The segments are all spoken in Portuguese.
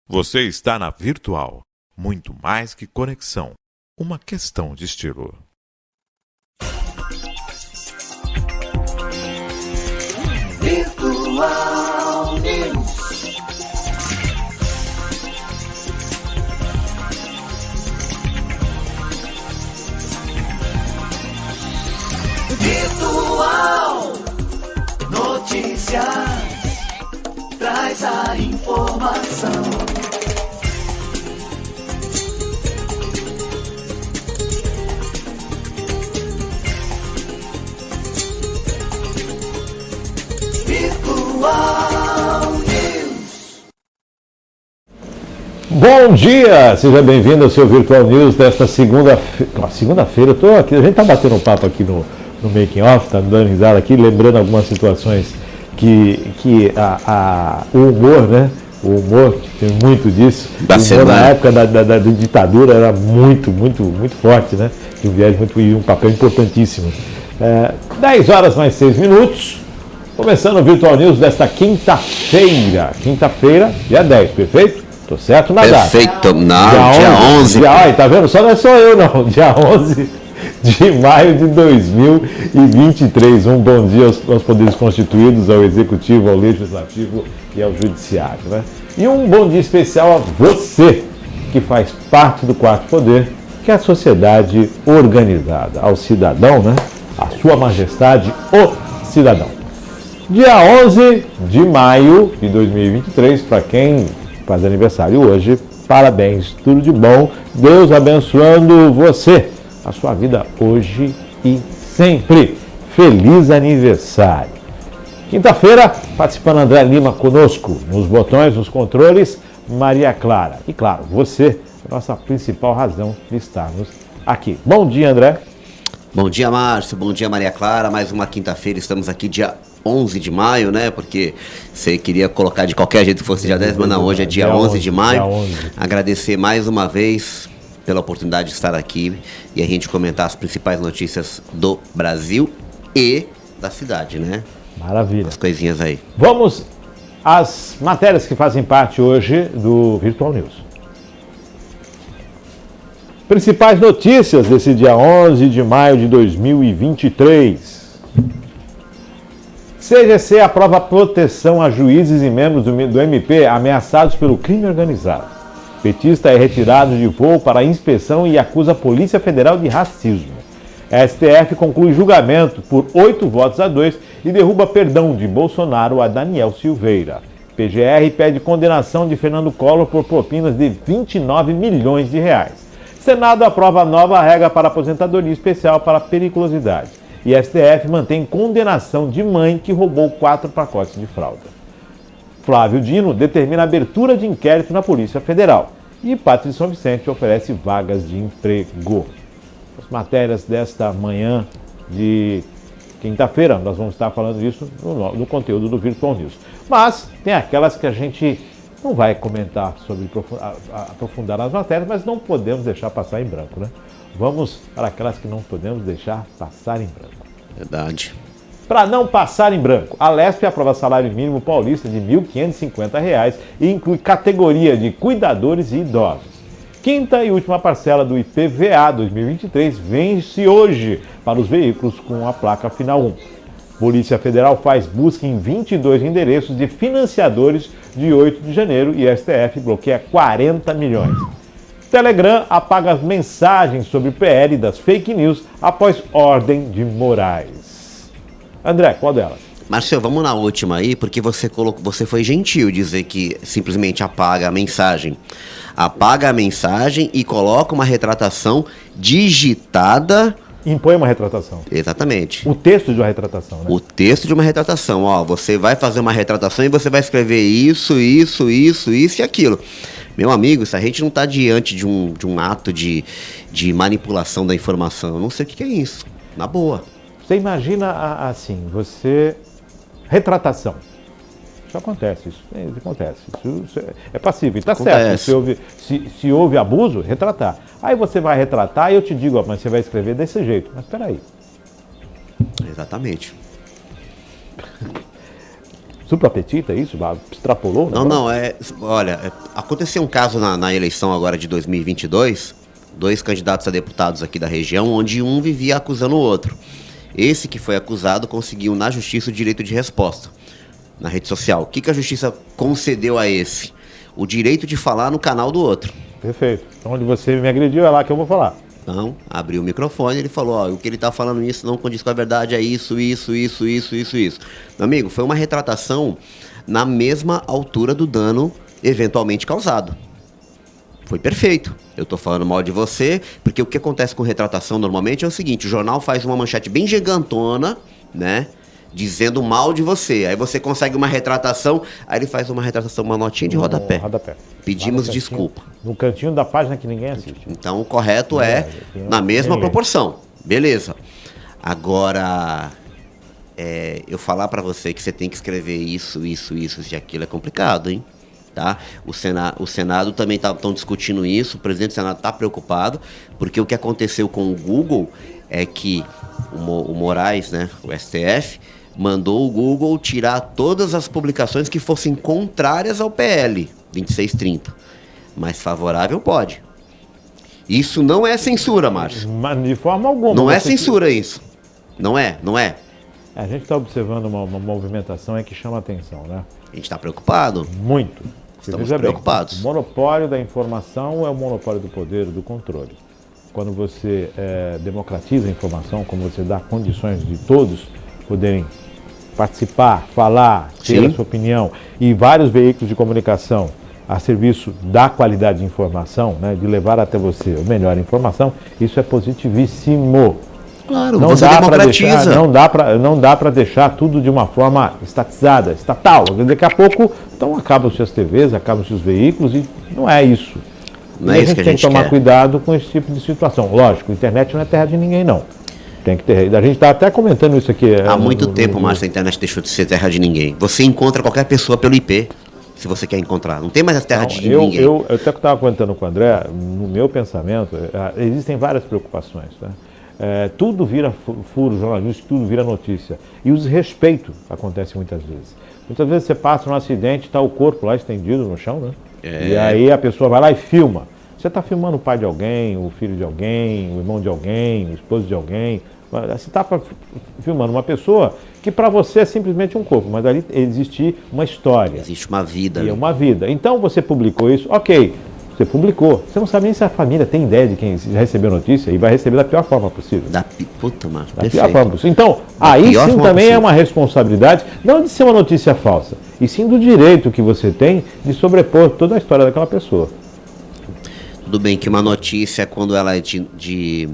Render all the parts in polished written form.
Você está na Virtual. Muito mais que conexão. Uma questão de estilo. Virtual News. Virtual Notícias. Traz a informação. Virtual News. Bom dia! Seja bem-vindo ao seu Virtual News desta segunda-feira. Segunda-feira, eu tô aqui, a gente tá batendo um papo aqui no Making Off, tá dando risada aqui, lembrando algumas situações que o humor, né? O humor, tem muito disso. Na época da ditadura era muito forte, né? De um viés e um papel importantíssimo. 10 horas mais 6 minutos. Começando o Virtual News desta quinta-feira. Quinta-feira, dia 10, perfeito? Tô certo na data? Perfeito, não, dia 11. Tá vendo? Só não é só eu, não. Dia 11 de maio de 2023. Um bom dia aos poderes constituídos, ao Executivo, ao Legislativo e ao Judiciário, né? E um bom dia especial a você, que faz parte do quarto poder, que é a sociedade organizada. Ao cidadão, né? A sua majestade, o cidadão. Dia 11 de maio de 2023, para quem faz aniversário hoje, parabéns, tudo de bom, Deus abençoando você, a sua vida hoje e sempre. Feliz aniversário. Quinta-feira, participando André Lima conosco, nos botões, nos controles, Maria Clara. E claro, você, a nossa principal razão de estarmos aqui. Bom dia, André. Bom dia, Márcio, bom dia, Maria Clara, mais uma quinta-feira, estamos aqui dia 11 de maio, né, porque você queria colocar de qualquer jeito que fosse dia 10, mas não, hoje é dia 11 de maio. 11. Agradecer mais uma vez pela oportunidade de estar aqui e a gente comentar as principais notícias do Brasil e da cidade, né? Maravilha. As coisinhas aí. Vamos às matérias que fazem parte hoje do Virtual News. Principais notícias desse dia 11 de maio de 2023. CGC aprova proteção a juízes e membros do MP ameaçados pelo crime organizado. Petista é retirado de voo para inspeção e acusa a Polícia Federal de racismo. STF conclui julgamento por 8-2 e derruba perdão de Bolsonaro a Daniel Silveira. PGR pede condenação de Fernando Collor por propinas de 29 milhões de reais. Senado aprova nova regra para aposentadoria especial para periculosidade. E STF mantém condenação de mãe que roubou 4 pacotes de fralda. Flávio Dino determina abertura de inquérito na Polícia Federal. E Pátria de São Vicente oferece vagas de emprego. As matérias desta manhã de quinta-feira, nós vamos estar falando disso no conteúdo do Virtual News. Mas tem aquelas que a gente não vai comentar sobre aprofundar nas matérias, mas não podemos deixar passar em branco, né? Vamos para aquelas que não podemos deixar passar em branco. Verdade. Para não passar em branco, a Lespe aprova salário mínimo paulista de R$ 1.550 e inclui categoria de cuidadores e idosos. Quinta e última parcela do IPVA 2023 vence hoje para os veículos com a placa final 1. Polícia Federal faz busca em 22 endereços de financiadores de 8 de janeiro e STF bloqueia 40 milhões. Telegram apaga as mensagens sobre o PL das fake news após ordem de Moraes. André, qual delas? Márcio, vamos na última aí, porque você foi gentil dizer que simplesmente apaga a mensagem. Apaga a mensagem e coloca uma retratação digitada. Impõe uma retratação. Exatamente. O texto de uma retratação, né? O texto de uma retratação. Ó, você vai fazer uma retratação e você vai escrever isso e aquilo. Meu amigo, se a gente não está diante de um ato de manipulação da informação, eu não sei o que é isso. Na boa. Você imagina assim, retratação. Isso acontece, isso acontece. Isso é passível. Está certo. Se houve abuso, retratar. Aí você vai retratar e eu te digo, ó, mas você vai escrever desse jeito. Mas espera aí. Exatamente. suprapetita, isso? Extrapolou? Não, olha, aconteceu um caso na eleição agora de 2022, 2 candidatos a deputados aqui da região, onde um vivia acusando o outro. Esse que foi acusado conseguiu na justiça o direito de resposta na rede social. O que a justiça concedeu a esse? O direito de falar no canal do outro. Perfeito. Então, onde você me agrediu, é lá que eu vou falar. Então, abriu o microfone, ele falou, ó, o que ele tá falando isso não condiz com a verdade, é isso. Meu amigo, foi uma retratação na mesma altura do dano eventualmente causado. Foi perfeito. Eu tô falando mal de você, porque o que acontece com retratação normalmente é o seguinte, o jornal faz uma manchete bem gigantona, né, dizendo mal de você. Aí você consegue uma retratação, aí ele faz uma retratação, uma notinha de rodapé. Pedimos desculpa. No cantinho da página que ninguém assiste. Então o correto é na mesma proporção. Beleza. Agora, eu falar pra você que você tem que escrever isso e aquilo é complicado, hein? Tá? O Senado também estão discutindo isso, o presidente do Senado está preocupado, porque o que aconteceu com o Google é que o Moraes, né, o STF, mandou o Google tirar todas as publicações que fossem contrárias ao PL 2630. Mas favorável pode. Isso não é censura, Márcio. Mas de forma alguma. Não é censura isso. Não é. A gente está observando uma movimentação que chama atenção, né? A gente está preocupado. Muito. Estamos preocupados. O monopólio da informação é o monopólio do poder, do controle. Quando você democratiza a informação, como você dá condições de todos poderem participar, falar, ter a sua opinião, e vários veículos de comunicação a serviço da qualidade de informação, né, de levar até você a melhor informação, isso é positivíssimo. Claro, não você democratiza. Não dá para deixar tudo de uma forma estatizada, estatal. Daqui a pouco, então acabam-se as TVs, acabam-se os veículos e não é isso. Não é isso que a gente quer. tem que tomar cuidado com esse tipo de situação. Lógico, a internet não é terra de ninguém, não. Tem que ter. A gente está até comentando isso aqui. Há muito tempo, Márcio, a internet deixou de ser terra de ninguém. Você encontra qualquer pessoa pelo IP, se você quer encontrar. Não tem mais a terra de ninguém. Eu até estava comentando com o André, no meu pensamento, existem várias preocupações, né? Tudo vira furo jornalístico, tudo vira notícia. E o desrespeito acontece muitas vezes. Muitas vezes você passa num acidente, está o corpo lá estendido no chão, né? E aí a pessoa vai lá e filma. Você está filmando o pai de alguém, o filho de alguém, o irmão de alguém, o esposo de alguém. Você está filmando uma pessoa que para você é simplesmente um corpo, mas ali existe uma história. Existe uma vida. E uma vida. Então você publicou isso, ok. Você publicou. Você não sabe nem se a família tem ideia de quem já recebeu notícia e vai receber da pior forma possível. Puta, mano. Da pior forma possível. Então, aí sim também é uma responsabilidade, não de ser uma notícia falsa, e sim do direito que você tem de sobrepor toda a história daquela pessoa. Tudo bem que uma notícia, quando ela é de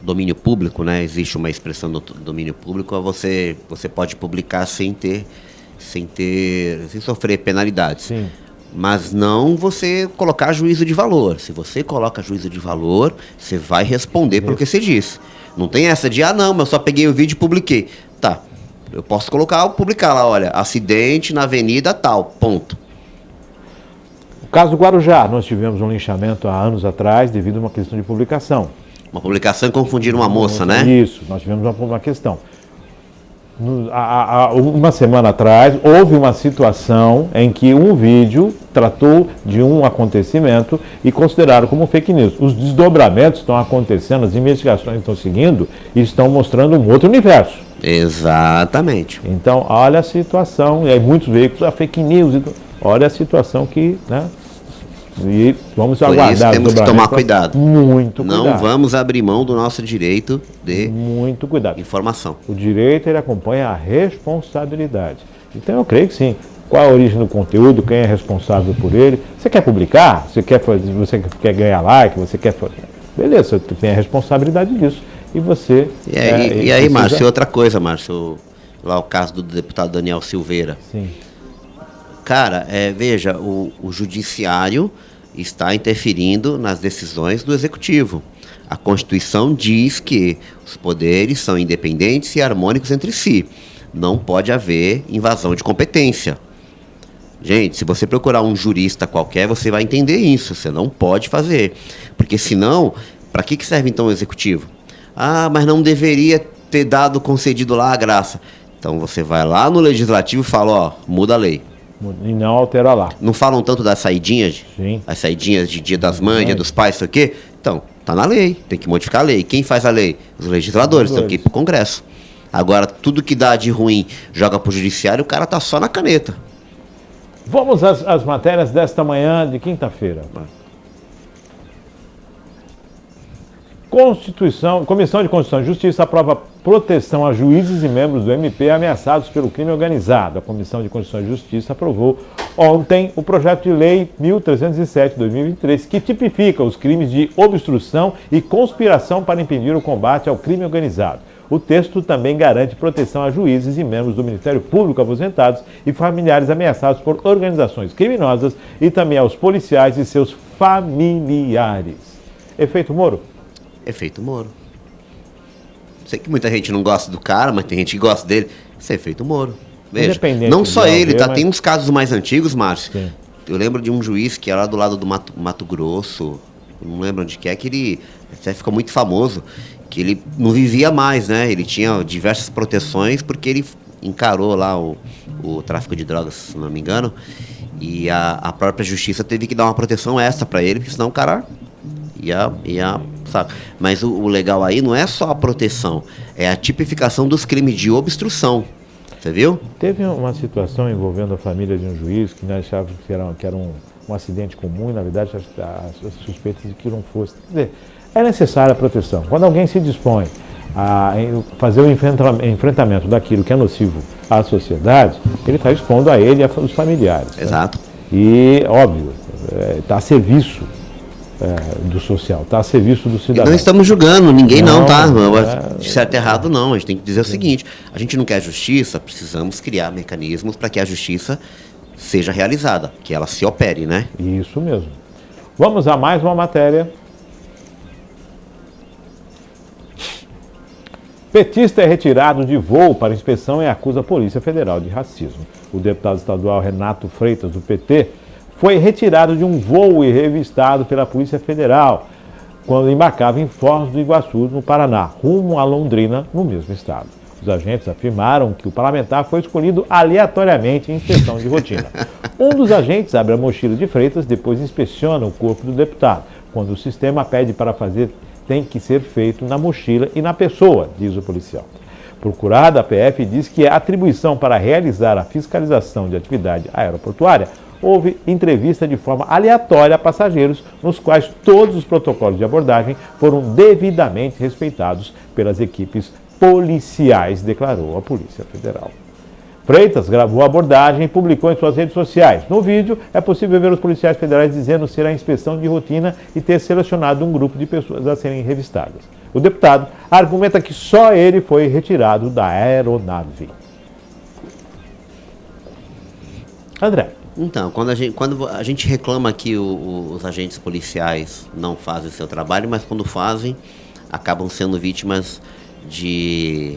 domínio público, né? Existe uma expressão do domínio público, você pode publicar sem sofrer penalidades. Sim. Mas não você colocar juízo de valor. Se você coloca juízo de valor, você vai responder pelo que você disse. Não tem essa de, não, mas eu só peguei o vídeo e publiquei. Tá, eu posso publicar lá, olha, acidente na avenida tal, ponto. No caso do Guarujá, nós tivemos um linchamento há anos atrás devido a uma questão de publicação. Uma publicação e confundiram uma moça, né? Isso, nós tivemos uma questão. Uma semana atrás, houve uma situação em que um vídeo tratou de um acontecimento e consideraram como fake news. Os desdobramentos estão acontecendo, as investigações estão seguindo e estão mostrando um outro universo. Exatamente. Então, olha a situação, e aí muitos veículos, fake news, olha a situação que, né? E vamos aguardar. Por isso temos que tomar cuidado. Muito cuidado. Não vamos abrir mão do nosso direito de muito cuidado. Informação. O direito, ele acompanha a responsabilidade. Então eu creio que sim. Qual a origem do conteúdo, quem é responsável por ele. Você quer publicar? Você quer ganhar like? Você quer fazer? Beleza, você tem a responsabilidade disso. E você... E aí, Márcio, outra coisa, Márcio, lá o caso do deputado Daniel Silveira. Sim. Cara, veja, o judiciário está interferindo nas decisões do executivo. A Constituição diz que os poderes são independentes e harmônicos entre si. Não pode haver invasão de competência. Gente, se você procurar um jurista qualquer, você vai entender isso. Você não pode fazer. Porque senão, para que serve então o executivo? Mas não deveria ter concedido lá a graça. Então você vai lá no legislativo e fala, ó, muda a lei. E não altera lá. Não falam tanto das saidinhas? Sim. As saidinhas de dia das mães, dia dos pais, sei o quê? Então, tá na lei, tem que modificar a lei. Quem faz a lei? Os legisladores, tem que ir pro Congresso. Agora, tudo que dá de ruim joga pro judiciário, o cara tá só na caneta. Vamos às matérias desta manhã de quinta-feira. Comissão de Constituição e Justiça aprova proteção a juízes e membros do MP ameaçados pelo crime organizado. A Comissão de Constituição e Justiça aprovou ontem o projeto de lei 1307/2023, que tipifica os crimes de obstrução e conspiração para impedir o combate ao crime organizado. O texto também garante proteção a juízes e membros do Ministério Público aposentados e familiares ameaçados por organizações criminosas e também aos policiais e seus familiares. Efeito Moro? Efeito Moro. Sei que muita gente não gosta do cara, mas tem gente que gosta dele. Isso é efeito Moro. Veja, não só ele, tá? Tem uns casos mais antigos, Márcio. Sim. Eu lembro de um juiz que era lá do lado do Mato Grosso, não lembro onde que é, que ele até ficou muito famoso, que ele não vivia mais, né? Ele tinha diversas proteções porque ele encarou lá o tráfico de drogas, se não me engano, e a própria justiça teve que dar uma proteção extra para ele, porque senão o cara ia sabe? Mas o legal aí não é só a proteção, é a tipificação dos crimes de obstrução. Você viu? Teve uma situação envolvendo a família de um juiz que nós achávamos que era um acidente comum e, na verdade, as suspeitas de que não fosse. Quer dizer, é necessária a proteção. Quando alguém se dispõe a fazer o enfrentamento daquilo que é nocivo à sociedade, ele está expondo a ele e aos familiares. Exato. Né? E, óbvio, está a serviço do social, está a serviço do cidadão. E não estamos julgando ninguém não, tá? De certo errado não, a gente tem que dizer o seguinte, a gente não quer justiça, precisamos criar mecanismos para que a justiça seja realizada, que ela se opere, né? Isso mesmo. Vamos a mais uma matéria. Petista é retirado de voo para inspeção e acusa a Polícia Federal de racismo. O deputado estadual Renato Freitas, do PT, foi retirado de um voo e revistado pela Polícia Federal quando embarcava em Foz do Iguaçu, no Paraná, rumo a Londrina, no mesmo estado. Os agentes afirmaram que o parlamentar foi escolhido aleatoriamente em inspeção de rotina. Um dos agentes abre a mochila de Freitas, depois inspeciona o corpo do deputado. Quando o sistema pede para fazer, tem que ser feito na mochila e na pessoa, diz o policial. Procurada, a PF diz que a atribuição para realizar a fiscalização de atividade aeroportuária houve entrevista de forma aleatória a passageiros, nos quais todos os protocolos de abordagem foram devidamente respeitados pelas equipes policiais, declarou a Polícia Federal. Freitas gravou a abordagem e publicou em suas redes sociais. No vídeo, é possível ver os policiais federais dizendo ser a inspeção de rotina e ter selecionado um grupo de pessoas a serem revistadas. O deputado argumenta que só ele foi retirado da aeronave. André. Então, quando a gente reclama que os agentes policiais não fazem o seu trabalho, mas quando fazem, acabam sendo vítimas de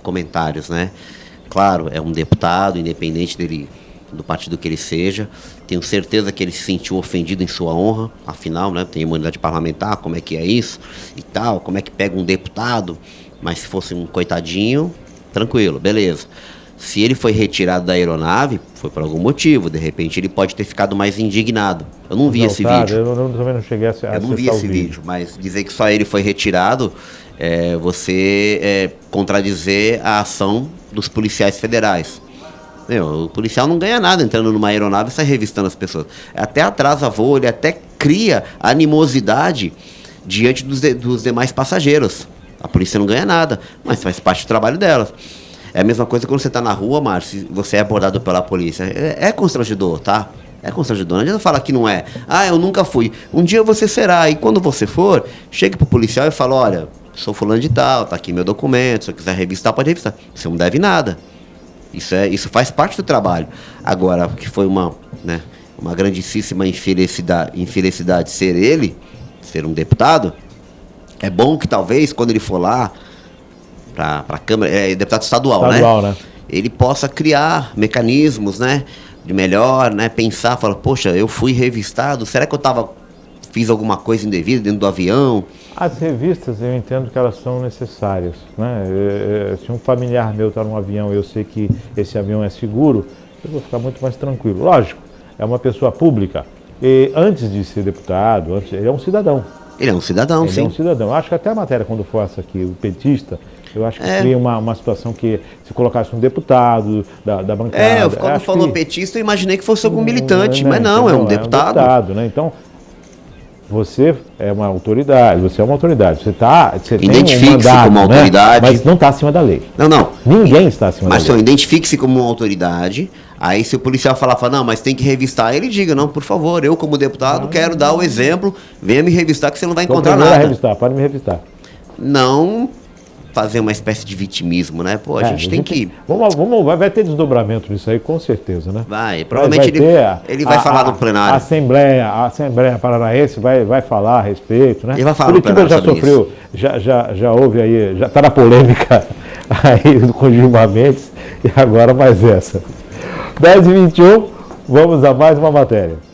comentários, né? Claro, é um deputado, independente do partido que ele seja, tenho certeza que ele se sentiu ofendido em sua honra, afinal, né, tem imunidade parlamentar, como é que é isso e tal, como é que pega um deputado, mas se fosse um coitadinho, tranquilo, beleza. Se ele foi retirado da aeronave, foi por algum motivo. De repente, ele pode ter ficado mais indignado. Eu não vi esse vídeo. Eu também não cheguei a Eu não vi esse vídeo, mas dizer que só ele foi retirado, você contradizer a ação dos policiais federais. O policial não ganha nada entrando numa aeronave e sai revistando as pessoas. Até atrasa voo, ele até cria animosidade diante dos demais passageiros. A polícia não ganha nada, mas faz parte do trabalho delas. É a mesma coisa quando você está na rua, Márcio, e você é abordado pela polícia. É constrangedor, tá? É constrangedor. Não adianta falar que não é. Ah, eu nunca fui. Um dia você será. E quando você for, chega pro policial e fala, olha, sou fulano de tal, tá aqui meu documento, se eu quiser revistar, pode revistar. Você não deve nada. Isso faz parte do trabalho. Agora, que foi uma grandíssima infelicidade ser um deputado, é bom que talvez, quando ele for lá, para a Câmara, deputado estadual, né? Ele possa criar mecanismos, né, de melhor, né, pensar, falar, poxa, eu fui revistado, será que eu estava fiz alguma coisa indevida dentro do avião. As revistas, eu entendo que elas são necessárias, né? Se um familiar meu está num avião e eu sei que esse avião é seguro, eu vou ficar muito mais tranquilo. Lógico, é uma pessoa pública. E antes de ser deputado, ele é um cidadão. Ele é um cidadão, sim. Ele é um cidadão. Acho que até a matéria, quando for essa aqui, o petista, eu acho que cria uma situação que, se colocasse um deputado da bancada... Quando falou petista, eu imaginei que fosse algum militante, mas não, é um deputado. É um deputado, né? Então, você é uma autoridade, você Identifique-se tem um mandato, como autoridade. Mas não está acima da lei. Não. Ninguém está acima da lei. Mas só identifique-se como uma autoridade. Aí se o policial falar, não, mas tem que revistar, ele diga, não, por favor, eu como deputado quero dar o exemplo, venha me revistar que você não vai encontrar nada. Pode me revistar. Não fazer uma espécie de vitimismo, né? Pô, a gente tem que... Vai ter desdobramento nisso aí, com certeza, né? Provavelmente ele vai falar no plenário. A Assembleia Paranaense vai falar a respeito, né? Ele vai falar Curitiba no plenário já sofreu, já houve aí, já está na polêmica aí com Gilmar Mendes, e agora mais essa. 10h21, vamos a mais uma matéria.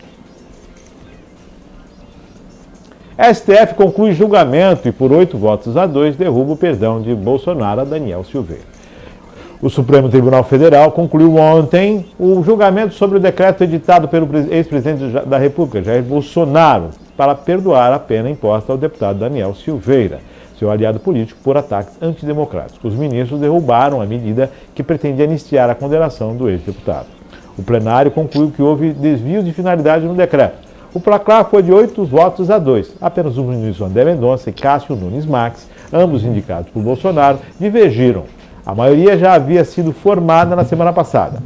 STF conclui julgamento e, por 8 votos a 2, derruba o perdão de Bolsonaro a Daniel Silveira. O Supremo Tribunal Federal concluiu ontem o julgamento sobre o decreto editado pelo ex-presidente da República, Jair Bolsonaro, para perdoar a pena imposta ao deputado Daniel Silveira, seu aliado político, por ataques antidemocráticos. Os ministros derrubaram a medida que pretendia anistiar a condenação do ex-deputado. O plenário concluiu que houve desvio de finalidade no decreto. O placar foi de 8 votos a 2. Apenas os ministros André Mendonça e Cássio Nunes Marques, ambos indicados por Bolsonaro, divergiram. A maioria já havia sido formada na semana passada.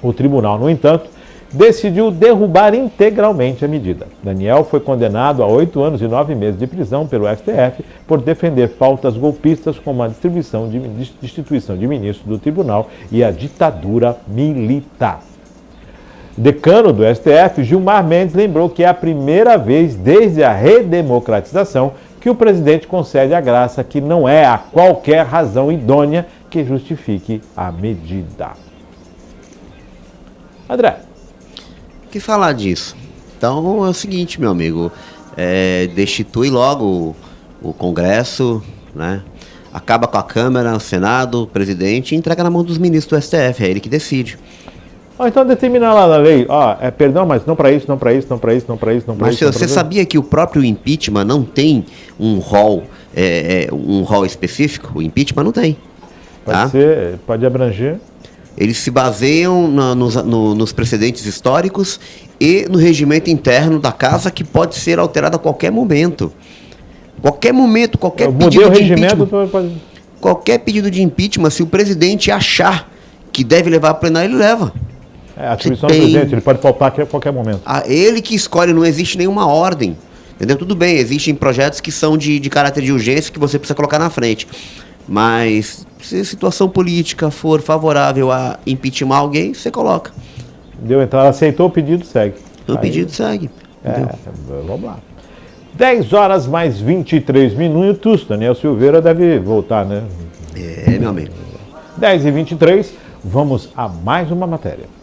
O tribunal, no entanto, decidiu derrubar integralmente a medida. Daniel foi condenado a 8 anos e 9 meses de prisão pelo STF por defender pautas golpistas como a destituição de ministros do tribunal e a ditadura militar. Decano do STF, Gilmar Mendes, lembrou que é a primeira vez desde a redemocratização que o presidente concede a graça que não é a qualquer razão idônea que justifique a medida. André. O que falar disso? Então é o seguinte, meu amigo, destitui logo o Congresso, né? Acaba com a Câmara, o Senado, o presidente e entrega na mão dos ministros do STF, é ele que decide. Então determina lá na lei, perdão, mas não para isso, não para isso, não para isso, não para isso, não para isso. Mas você sabia que o próprio impeachment não tem um rol específico? O impeachment não tem. Pode abranger. Eles se baseiam nos precedentes históricos e no regimento interno da casa, que pode ser alterado a qualquer momento. Qualquer momento, qualquer pedido de impeachment. Qualquer pedido de impeachment, se o presidente achar que deve levar a plenário, ele leva. A atribuição do presidente, ele pode faltar a qualquer momento. Ele que escolhe, não existe nenhuma ordem. Entendeu? Tudo bem, existem projetos que são de caráter de urgência que você precisa colocar na frente. Mas se a situação política for favorável a impeachment alguém, você coloca. Deu entrada, aceitou o pedido, segue. O pedido segue. Vamos lá. 10h mais 23 minutos. Daniel Silveira deve voltar, né? Meu amigo. 10h23, vamos a mais uma matéria.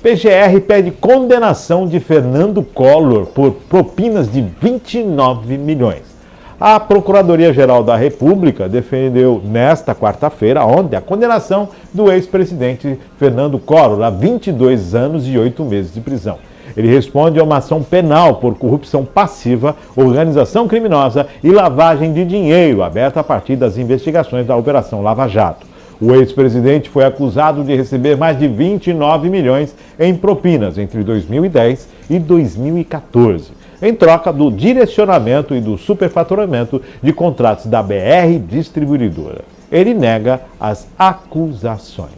PGR pede condenação de Fernando Collor por propinas de 29 milhões. A Procuradoria-Geral da República defendeu nesta quarta-feira, ontem, a condenação do ex-presidente Fernando Collor a 22 anos e 8 meses de prisão. Ele responde a uma ação penal por corrupção passiva, organização criminosa e lavagem de dinheiro, aberta a partir das investigações da Operação Lava Jato. O ex-presidente foi acusado de receber mais de 29 milhões em propinas entre 2010 e 2014, em troca do direcionamento e do superfaturamento de contratos da BR Distribuidora. Ele nega as acusações.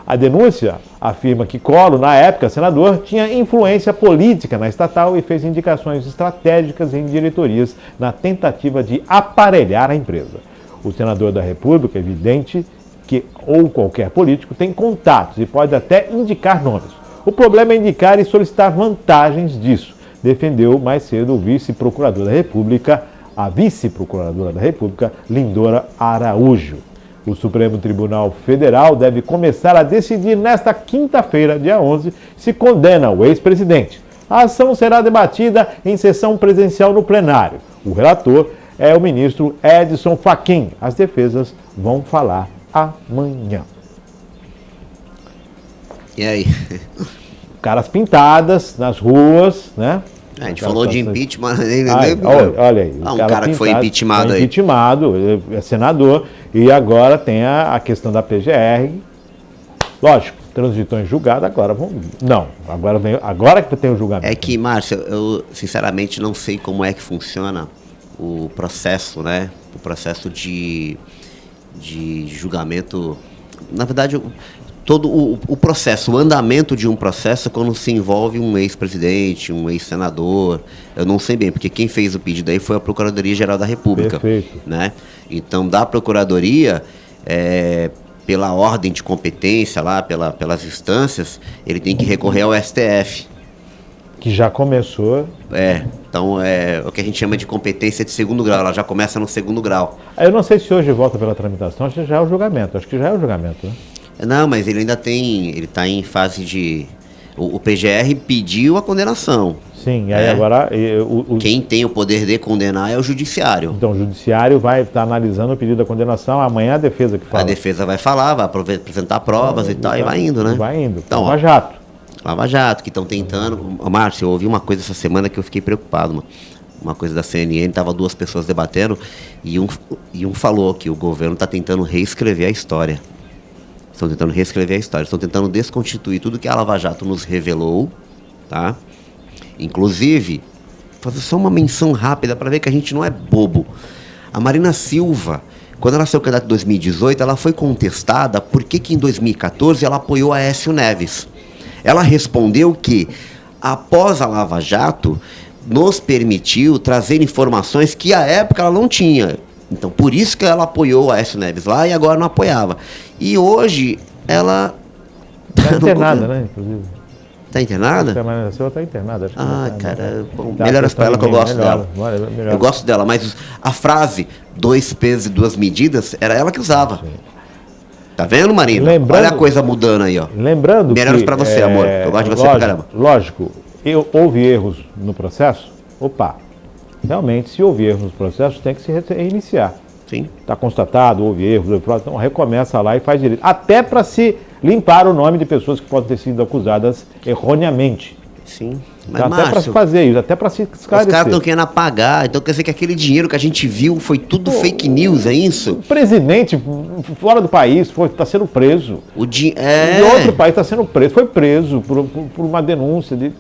A denúncia afirma que Collor, na época senador, tinha influência política na estatal e fez indicações estratégicas em diretorias na tentativa de aparelhar a empresa. O senador da República, é evidente que ou qualquer político tem contatos e pode até indicar nomes. O problema é indicar e solicitar vantagens disso, defendeu mais cedo o vice-procurador da República, a vice-procuradora da República, Lindora Araújo. O Supremo Tribunal Federal deve começar a decidir nesta quinta-feira, dia 11, se condena o ex-presidente. A ação será debatida em sessão presencial no plenário. O relator é o ministro Edson Fachin. As defesas vão falar amanhã. E aí? Caras pintadas nas ruas, né? A gente falou de impeachment, olha aí. Um cara que foi impeachmentado aí. Impeachmentado, é senador, e agora tem a questão da PGR. Lógico, transitou em julgado, agora vamos. Não, agora que tem o julgamento. É que, Márcio, eu sinceramente não sei como é que funciona o processo, né? O processo de julgamento. Na verdade, todo o processo, o andamento de um processo quando se envolve um ex-presidente, um ex-senador, eu não sei bem, porque quem fez o pedido aí foi a Procuradoria-Geral da República. Perfeito. Né? Então, da Procuradoria, pela ordem de competência lá, pelas instâncias, ele tem que recorrer ao STF. Que já começou. Então é o que a gente chama de competência de segundo grau, ela já começa no segundo grau. Eu não sei se hoje volta pela tramitação, acho que já é o julgamento, né? Não, mas ele ainda ele está em fase de... O PGR pediu a condenação. Sim, aí agora... Quem tem o poder de condenar é o judiciário. Então o judiciário vai estar analisando o pedido da condenação, amanhã a defesa que fala. A defesa vai falar, vai apresentar provas e tal, e vai indo, né? Vai indo, então, Lava Jato, que estão tentando... Márcio, eu ouvi uma coisa essa semana que eu fiquei preocupado, mano. Uma coisa da CNN, tava duas pessoas debatendo, e um falou que o governo está tentando reescrever a história. Estão tentando reescrever a história, estão tentando desconstituir tudo que a Lava Jato nos revelou, tá? Inclusive, fazer só uma menção rápida para ver que a gente não é bobo. A Marina Silva, quando ela saiu candidata em 2018, ela foi contestada porque que em 2014 ela apoiou a Aécio Neves. Ela respondeu que, após a Lava Jato, nos permitiu trazer informações que à época ela não tinha. Então, por isso que ela apoiou a Aécio Neves lá e agora não apoiava. E hoje, ela... Está internada, né, inclusive. Está internada? Está internada. Cara, melhoras para ela que eu gosto dela. Eu gosto dela, mas a frase 2 pesos e 2 medidas, era ela que usava. Sim. Tá vendo, Marina? Olha a coisa mudando aí, ó. Lembrando melhoras para você, amor. Eu gosto de você pra caramba. Lógico, houve erros no processo? Opa. Realmente, se houve erros no processo, tem que se reiniciar. Sim. Está constatado, houve erros, então recomeça lá e faz direito. Até para se limpar o nome de pessoas que podem ter sido acusadas erroneamente. Sim. Mas, então, até para se fazer isso, até para se esclarecer. Os caras estão querendo apagar, então quer dizer que aquele dinheiro que a gente viu foi tudo fake news, é isso? O presidente fora do país está sendo preso. De outro país está sendo preso, foi preso por uma denúncia de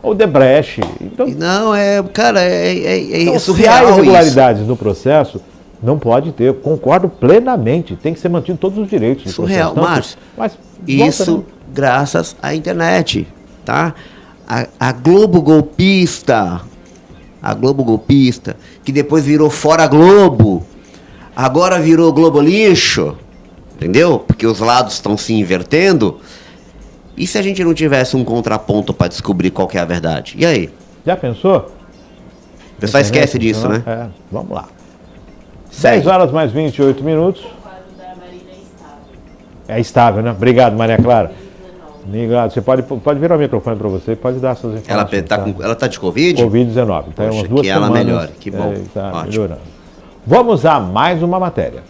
Odebrecht. Então, não, cara, então, surreal. Se há irregularidades no processo, não pode ter, concordo plenamente, tem que ser mantido todos os direitos. Surreal, Márcio. Mas isso graças à internet, tá? A Globo golpista, que depois virou Fora Globo, agora virou Globo Lixo, entendeu? Porque os lados estão se invertendo. E se a gente não tivesse um contraponto para descobrir qual que é a verdade? E aí? Já pensou? O pessoal esquece disso, né? Vamos lá. 10 horas mais 28 minutos. É estável, né? Obrigado, Maria Clara. Obrigado. Você pode virar o microfone para você, pode dar suas informações. Ela tá de Covid? Covid-19. Então, umas 2 que semanas. Ela melhore, que bom. Está melhorando. Vamos a mais uma matéria.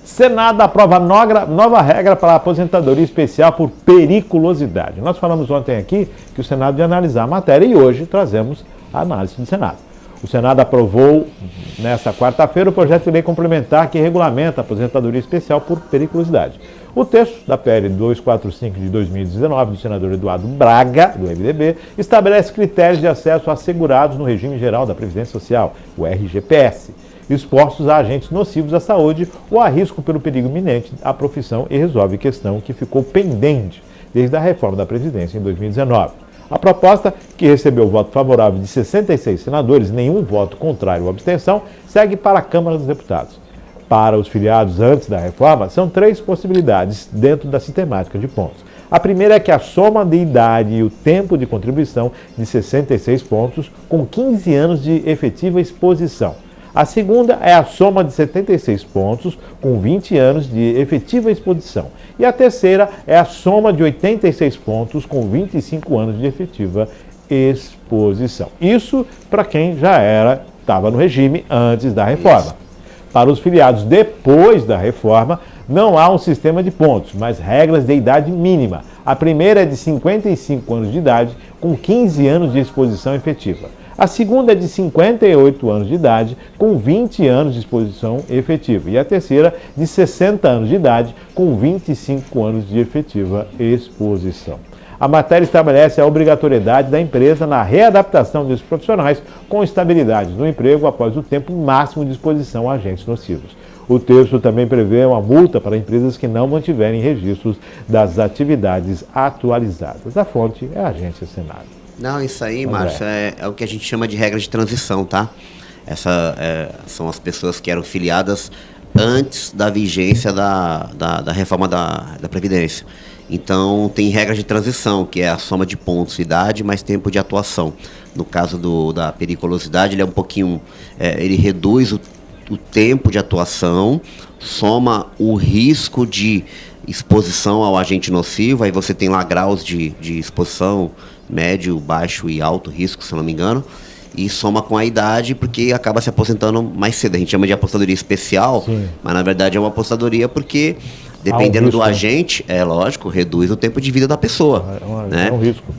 Senado aprova nova regra para a aposentadoria especial por periculosidade. Nós falamos ontem aqui que o Senado ia analisar a matéria e hoje trazemos a análise do Senado. O Senado aprovou, nesta quarta-feira, o projeto de lei complementar que regulamenta a aposentadoria especial por periculosidade. O texto da PL 245 de 2019, do senador Eduardo Braga, do MDB, estabelece critérios de acesso a segurados no regime geral da Previdência Social, o RGPS, expostos a agentes nocivos à saúde ou a risco pelo perigo iminente à profissão e resolve questão que ficou pendente desde a reforma da Previdência em 2019. A proposta, que recebeu o voto favorável de 66 senadores e nenhum voto contrário ou abstenção, segue para a Câmara dos Deputados. Para os filiados antes da reforma, são 3 possibilidades dentro da sistemática de pontos. A primeira é que a soma de idade e o tempo de contribuição de 66 pontos com 15 anos de efetiva exposição. A segunda é a soma de 76 pontos com 20 anos de efetiva exposição. E a terceira é a soma de 86 pontos com 25 anos de efetiva exposição. Isso para quem já estava no regime antes da reforma. Para os filiados depois da reforma, não há um sistema de pontos, mas regras de idade mínima. A primeira é de 55 anos de idade, com 15 anos de exposição efetiva. A segunda é de 58 anos de idade, com 20 anos de exposição efetiva. E a terceira, de 60 anos de idade, com 25 anos de efetiva exposição. A matéria estabelece a obrigatoriedade da empresa na readaptação desses profissionais com estabilidade no emprego após o tempo máximo de exposição a agentes nocivos. O texto também prevê uma multa para empresas que não mantiverem registros das atividades atualizadas. A fonte é a Agência Senado. Não, isso aí, Márcio, é o que a gente chama de regra de transição, tá? São as pessoas que eram filiadas antes da vigência da reforma da Previdência. Então, tem regra de transição, que é a soma de pontos, idade, mais tempo de atuação. No caso da periculosidade, ele é um pouquinho... ele reduz o tempo de atuação, soma o risco de exposição ao agente nocivo, aí você tem lá graus de exposição, médio, baixo e alto risco, se eu não me engano, e soma com a idade, porque acaba se aposentando mais cedo. A gente chama de apostadoria especial, sim, mas na verdade é uma apostadoria porque, dependendo do agente, lógico, reduz o tempo de vida da pessoa. É um risco.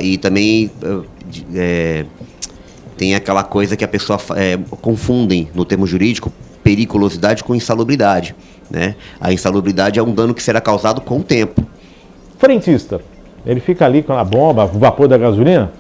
E também tem aquela coisa que a pessoa confundem no termo jurídico, periculosidade com insalubridade. Né? A insalubridade é um dano que será causado com o tempo. Frentista, ele fica ali com a bomba, o vapor da gasolina?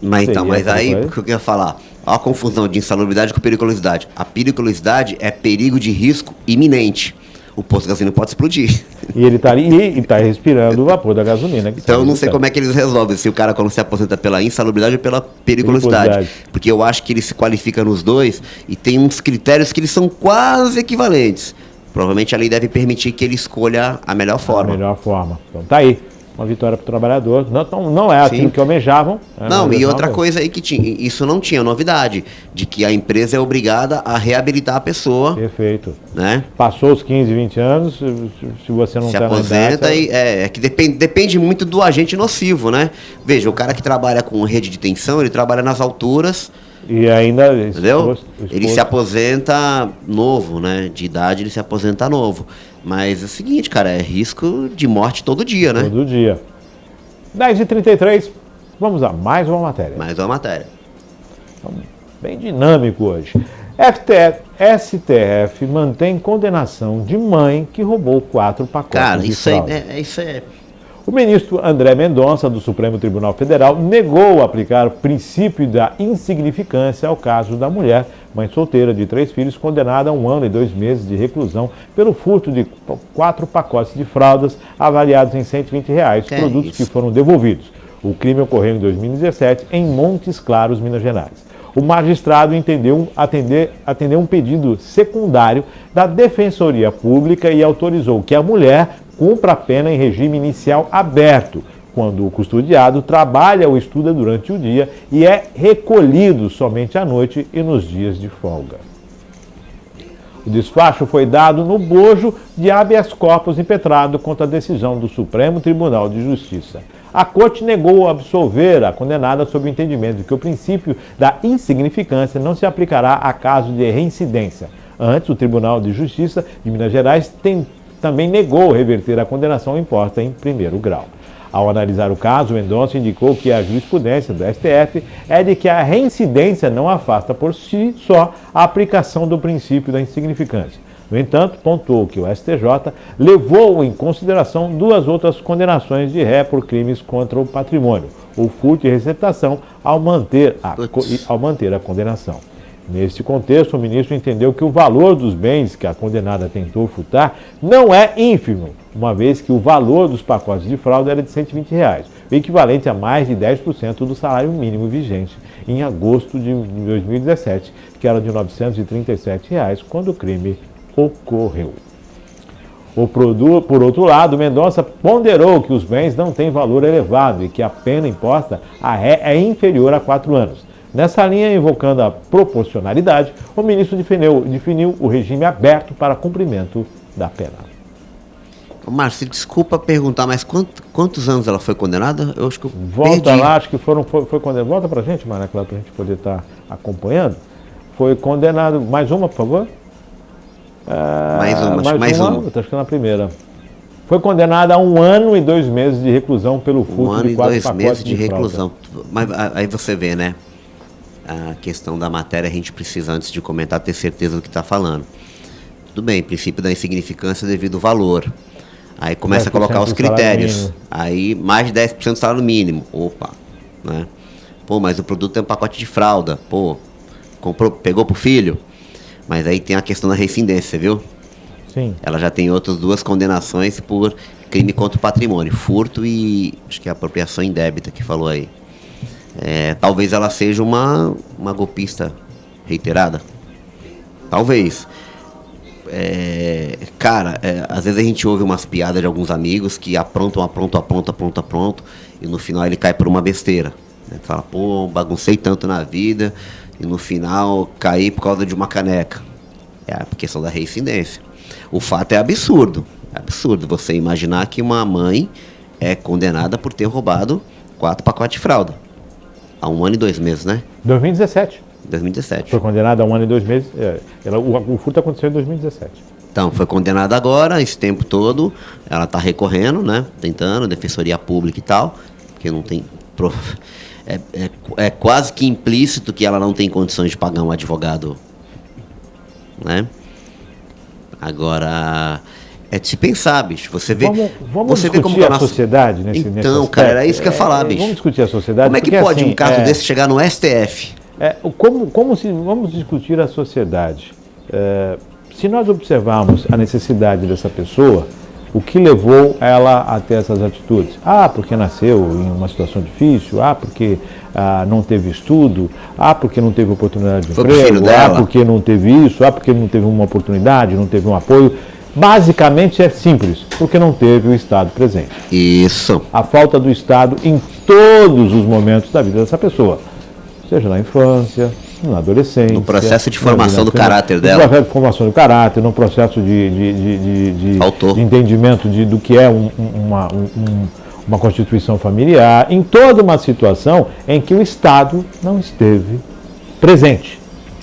Mas aí, o que eu ia falar? Olha a confusão de insalubridade com periculosidade. A periculosidade é perigo de risco iminente. O posto de gasolina pode explodir. E ele está ali e está respirando o vapor da gasolina. Então eu não sei como é que eles resolvem, se o cara quando se aposenta pela insalubridade ou pela periculosidade. Porque eu acho que ele se qualifica nos dois e tem uns critérios que eles são quase equivalentes. Provavelmente a lei deve permitir que ele escolha a melhor forma. A melhor forma. Então tá aí. Uma vitória para o trabalhador. Não é aquilo que almejavam. Não, e outra coisa aí que tinha, isso não tinha novidade, de que a empresa é obrigada a reabilitar a pessoa. Perfeito. Né? Passou os 15, 20 anos, se você não se aposenta que depende muito do agente nocivo, né? Veja, o cara que trabalha com rede de tensão, ele trabalha nas alturas. E ainda... Entendeu? Ele se aposenta novo, né? De idade ele se aposenta novo. Mas é o seguinte, cara, é risco de morte todo dia, né? Todo dia. 10h33, vamos a mais uma matéria. Mais uma matéria. Bem dinâmico hoje. STF mantém condenação de mãe que roubou 4 pacotes de fralda. Cara, isso é... O ministro André Mendonça, do Supremo Tribunal Federal, negou aplicar o princípio da insignificância ao caso da mulher, mãe solteira de 3 filhos, condenada a 1 ano e 2 meses de reclusão pelo furto de 4 pacotes de fraldas avaliados em R$120, produtos que foram devolvidos. O crime ocorreu em 2017 em Montes Claros, Minas Gerais. O magistrado entendeu atender um pedido secundário da Defensoria Pública e autorizou que a mulher cumpra a pena em regime inicial aberto, quando o custodiado trabalha ou estuda durante o dia e é recolhido somente à noite e nos dias de folga. O despacho foi dado no bojo de habeas corpus impetrado contra a decisão do Supremo Tribunal de Justiça. A Corte negou absolver a condenada sob o entendimento de que o princípio da insignificância não se aplicará a caso de reincidência. Antes, o Tribunal de Justiça de Minas Gerais também negou reverter a condenação imposta em primeiro grau. Ao analisar o caso, Mendonça indicou que a jurisprudência do STF é de que a reincidência não afasta por si só a aplicação do princípio da insignificância. No entanto, pontuou que o STJ levou em consideração 2 outras condenações de ré por crimes contra o patrimônio, o furto e receptação, ao manter a condenação. Neste contexto, o ministro entendeu que o valor dos bens que a condenada tentou furtar não é ínfimo, uma vez que o valor dos pacotes de fralda era de R$120, o equivalente a mais de 10% do salário mínimo vigente em agosto de 2017, que era de R$937, quando o crime ocorreu. Por outro lado, Mendonça ponderou que os bens não têm valor elevado e que a pena imposta à ré é inferior a 4 anos. Nessa linha, invocando a proporcionalidade, o ministro definiu o regime aberto para cumprimento da pena. Márcio, desculpa perguntar, mas quantos anos ela foi condenada? Eu acho que eu Volta perdi. lá, acho que foi condenado. Volta pra gente, Maria Clara, pra gente poder estar acompanhando. Foi condenado, mais uma, por favor? Mais uma. Acho que é na primeira. Foi condenada a 1 ano e 2 meses de reclusão pelo furto 1 ano de e 4 2 pacotes meses de fralda. reclusão. Mas aí você vê, né? A questão da matéria, a gente precisa, antes de comentar, ter certeza do que está falando. Tudo bem, princípio da insignificância devido ao valor. Aí começa a colocar os critérios. Aí mais de 10% do salário mínimo. Opa, né? Pô, mas o produto é um pacote de fralda. Pô, pegou pro filho. Mas aí tem a questão da reincidência, viu? Sim. Ela já tem outras 2 condenações por crime contra o patrimônio. Furto e acho que é apropriação indébita que falou aí. Talvez ela seja uma golpista reiterada. Talvez. Às vezes a gente ouve umas piadas de alguns amigos que aprontam, e no final ele cai por uma besteira. Né? Fala, pô, baguncei tanto na vida e no final caí por causa de uma caneca. É a questão da reincidência. O fato é absurdo. É absurdo você imaginar que uma mãe é condenada por ter roubado 4 pacotes de fralda. Há 1 ano e 2 meses, né? 2017. 2017. Foi condenada a 1 ano e 2 meses. O furto aconteceu em 2017. Então, foi condenada agora, esse tempo todo. Ela está recorrendo, né? Tentando, defensoria pública e tal. Porque não tem... É quase que implícito que ela não tem condições de pagar um advogado, né? Agora, é de se pensar, bicho. Você vê, Vamos você discutir vê como a sociedade nesse Então, aspecto. cara, era isso que eu ia falar, bicho. Vamos discutir a sociedade. Como é que porque, pode assim, um caso desse chegar no STF? Vamos discutir a sociedade. Se nós observarmos a necessidade dessa pessoa, o que levou ela a ter essas atitudes? Porque nasceu em uma situação difícil, porque não teve estudo, porque não teve oportunidade de emprego, porque não teve isso, porque não teve uma oportunidade, não teve um apoio. Basicamente é simples, porque não teve o Estado presente. Isso. A falta do Estado em todos os momentos da vida dessa pessoa, seja na infância, na adolescência, no processo de formação do caráter dela. No processo de formação do caráter, no processo de entendimento do que é uma constituição familiar, em toda uma situação em que o Estado não esteve presente.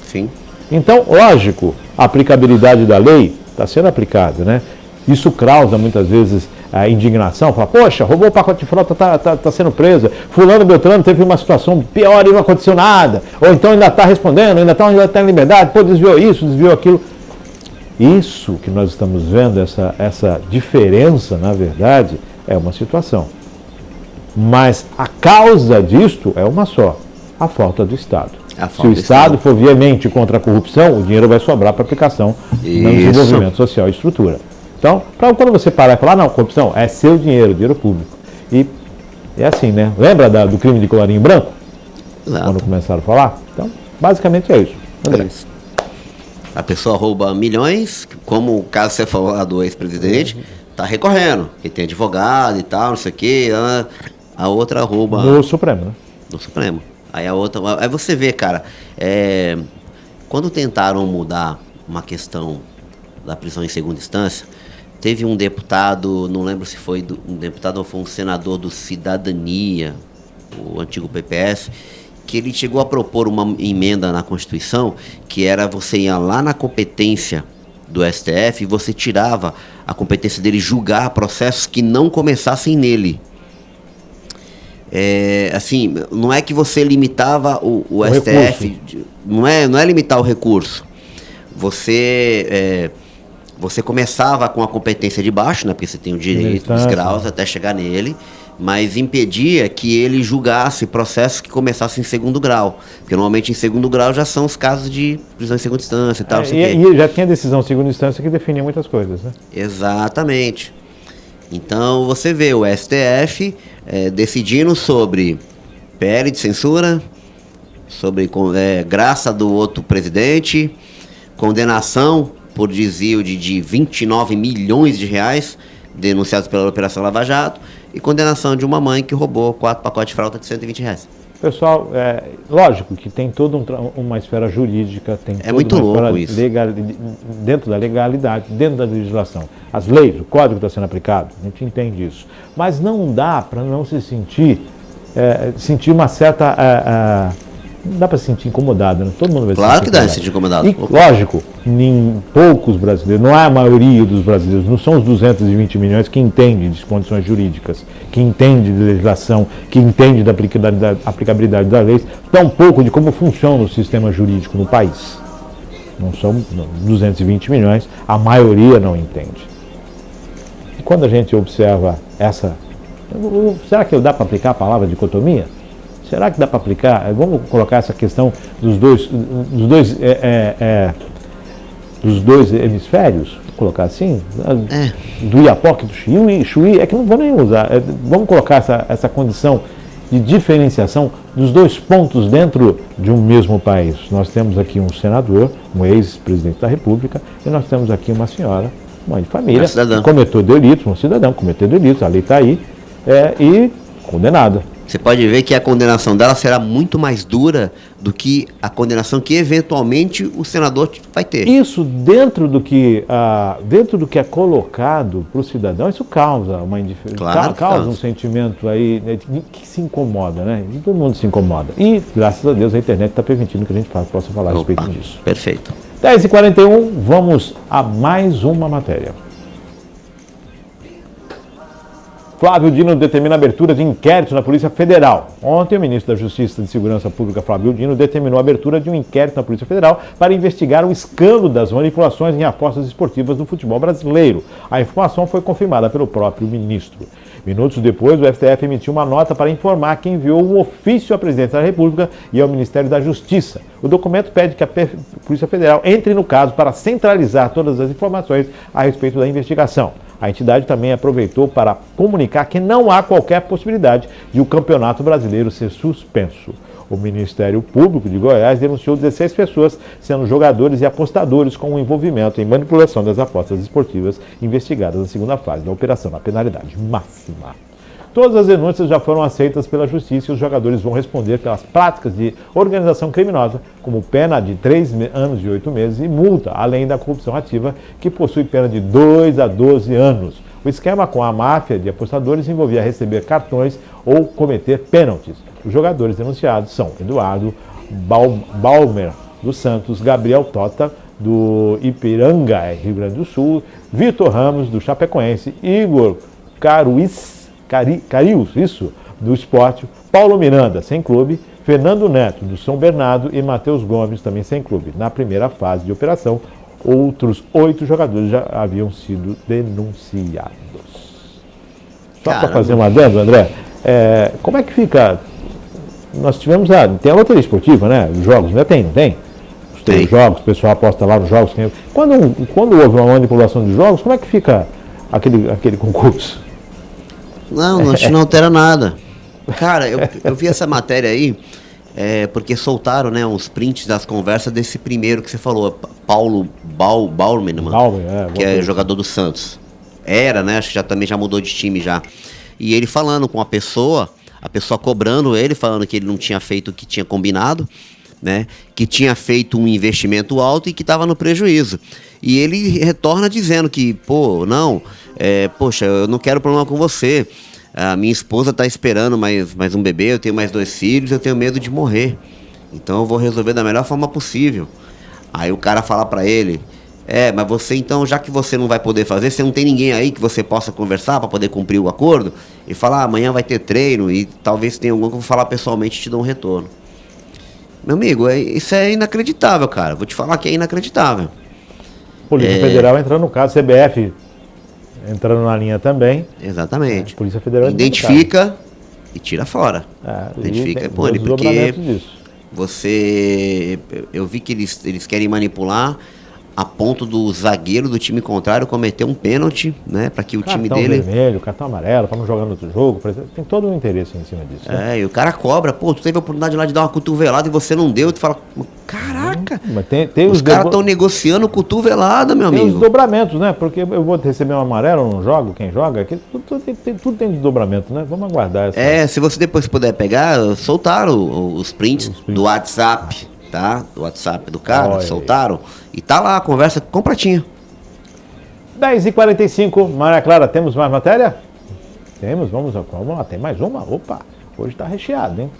Sim. Então, lógico, a aplicabilidade da lei está sendo aplicada, né? Isso causa muitas vezes a indignação, fala, poxa, roubou o pacote de fralda, está sendo presa, fulano Beltrano teve uma situação pior e não aconteceu nada, ou então ainda está respondendo, ainda está em liberdade, pô, desviou isso, desviou aquilo. Isso que nós estamos vendo, essa diferença, na verdade, é uma situação. Mas a causa disto é uma só, a falta do Estado. Se o Estado for veemente contra a corrupção, o dinheiro vai sobrar para aplicação no desenvolvimento social e estrutura. Então, quando você parar e falar, não, corrupção é seu dinheiro público. E é assim, né? Lembra do crime de colarinho branco? Exato. Quando começaram a falar? Então, basicamente é isso. André. A pessoa rouba milhões, como o caso que você falou lá do ex-presidente, está recorrendo, que tem advogado e tal, não sei o quê. A outra rouba... No Supremo, né? No Supremo. Aí a outra... Aí você vê, cara, quando tentaram mudar uma questão da prisão em segunda instância, teve um deputado, não lembro se foi um deputado ou foi um senador do Cidadania, o antigo PPS, que ele chegou a propor uma emenda na Constituição, que era você ia lá na competência do STF e você tirava a competência dele julgar processos que não começassem nele. Assim, não é que você limitava o STF, não é limitar o recurso. Você começava com a competência de baixo, né, porque você tem o direito dos graus até chegar nele, mas impedia que ele julgasse processos que começassem em segundo grau. Porque normalmente em segundo grau já são os casos de prisão em segunda instância e tal. E já tinha decisão em segunda instância que definia muitas coisas, né? Exatamente. Então você vê o STF decidindo sobre PL de censura, sobre graça do outro presidente, condenação por desvio de 29 milhões de reais denunciados pela Operação Lava Jato e condenação de uma mãe que roubou 4 pacotes de fralda de 120 reais. Pessoal, lógico que tem toda uma esfera jurídica, tem toda muito uma louco esfera isso. dentro da legalidade, dentro da legislação. As leis, o código está sendo aplicado, a gente entende isso. Mas não dá para não se sentir uma certa... não dá para se sentir incomodado, né? Todo mundo vai Claro se que sentir dá, se sentir incomodado. E, lógico, poucos brasileiros, não é a maioria dos brasileiros, não são os 220 milhões que entendem de condições jurídicas, que entendem de legislação, que entendem da aplicabilidade das leis, tão pouco de como funciona o sistema jurídico no país. Não são 220 milhões, a maioria não entende. E quando a gente observa será que dá para aplicar a palavra dicotomia? Será que dá para aplicar? Vamos colocar essa questão dos dois hemisférios, vou colocar assim, do Iapoque e do Chuí, é que não vou nem usar. Vamos colocar essa condição de diferenciação dos dois pontos dentro de um mesmo país. Nós temos aqui um senador, um ex-presidente da República, e nós temos aqui uma senhora, mãe de família, cometeu delitos, um cidadão cometeu delitos, a lei está aí, e condenada. Você pode ver que a condenação dela será muito mais dura do que a condenação que eventualmente o senador vai ter. Isso dentro do que é colocado para o cidadão, isso causa uma indiferença, causa um sentimento aí, né, que se incomoda, né? E todo mundo se incomoda. E, graças a Deus, a internet está permitindo que a gente possa falar a respeito disso. Perfeito. 10h41, vamos a mais uma matéria. Flávio Dino determina a abertura de inquérito na Polícia Federal. Ontem, o ministro da Justiça e Segurança Pública, Flávio Dino, determinou a abertura de um inquérito na Polícia Federal para investigar o escândalo das manipulações em apostas esportivas do futebol brasileiro. A informação foi confirmada pelo próprio ministro. Minutos depois, o STF emitiu uma nota para informar que enviou um ofício à Presidência da República e ao Ministério da Justiça. O documento pede que a Polícia Federal entre no caso para centralizar todas as informações a respeito da investigação. A entidade também aproveitou para comunicar que não há qualquer possibilidade de o Campeonato Brasileiro ser suspenso. O Ministério Público de Goiás denunciou 16 pessoas, sendo jogadores e apostadores com envolvimento em manipulação das apostas esportivas investigadas na segunda fase da operação na penalidade máxima. Todas as denúncias já foram aceitas pela Justiça e os jogadores vão responder pelas práticas de organização criminosa, como pena de 3 anos e 8 meses e multa, além da corrupção ativa, que possui pena de 2 a 12 anos. O esquema com a máfia de apostadores envolvia receber cartões ou cometer pênaltis. Os jogadores denunciados são Eduardo Balmer, do Santos, Gabriel Tota, do Ipiranga, Rio Grande do Sul, Vitor Ramos, do Chapecoense, Igor Carius, do Sport, Paulo Miranda, sem clube, Fernando Neto, do São Bernardo e Matheus Gomes, também sem clube. Na primeira fase de operação, outros 8 jogadores já haviam sido denunciados. Só para fazer uma adendo, André, como é que fica? Nós tivemos tem a loteria esportiva, né? Os jogos, não tem? Os 3 jogos, o pessoal aposta lá nos jogos. Quando houve uma manipulação de jogos, como é que fica aquele concurso? Não, acho que não altera nada. Cara, eu vi essa matéria aí, porque soltaram, né, uns prints das conversas desse primeiro que você falou, Paulo Bauerman, que é jogador do Santos. Era, né, acho que também já mudou de time já. E ele falando com a pessoa cobrando ele, falando que ele não tinha feito o que tinha combinado, né, que tinha feito um investimento alto e que estava no prejuízo. E ele retorna dizendo que, poxa, eu não quero problema com você. A minha esposa está esperando mais um bebê, eu tenho mais 2 filhos, eu tenho medo de morrer. Então eu vou resolver da melhor forma possível. Aí o cara fala para ele, mas você então, já que você não vai poder fazer, você não tem ninguém aí que você possa conversar para poder cumprir o acordo? E fala, amanhã vai ter treino e talvez tenha algum que eu vou falar pessoalmente e te dou um retorno. Meu amigo, isso é inacreditável, cara. Vou te falar que é inacreditável. Polícia Federal entrando no caso, CBF entrando na linha também. Exatamente. Polícia Federal identifica e tira fora. Identifica, porque eu vi que eles querem manipular a ponto do zagueiro do time contrário cometer um pênalti, né, para que o time dele... Cartão vermelho, cartão amarelo, para não jogar no outro jogo, tem todo um interesse em cima disso. Né? E o cara cobra, tu teve a oportunidade lá de dar uma cotovelada e você não deu, tu fala, caraca, Caraca! Mas tem os caras estão negociando cotovelada, meu tem amigo. os desdobramentos, né? Porque eu vou receber um amarelo, eu não jogo, quem joga, aqui, tudo tem desdobramento, né? Vamos aguardar essa. Se você depois puder pegar, soltaram os prints do WhatsApp, tá? Do WhatsApp do cara, Olha soltaram. E tá lá a conversa completinha. 10h45, Maria Clara, temos mais matéria? Temos, vamos lá, tem mais uma? Opa, hoje está recheado, hein?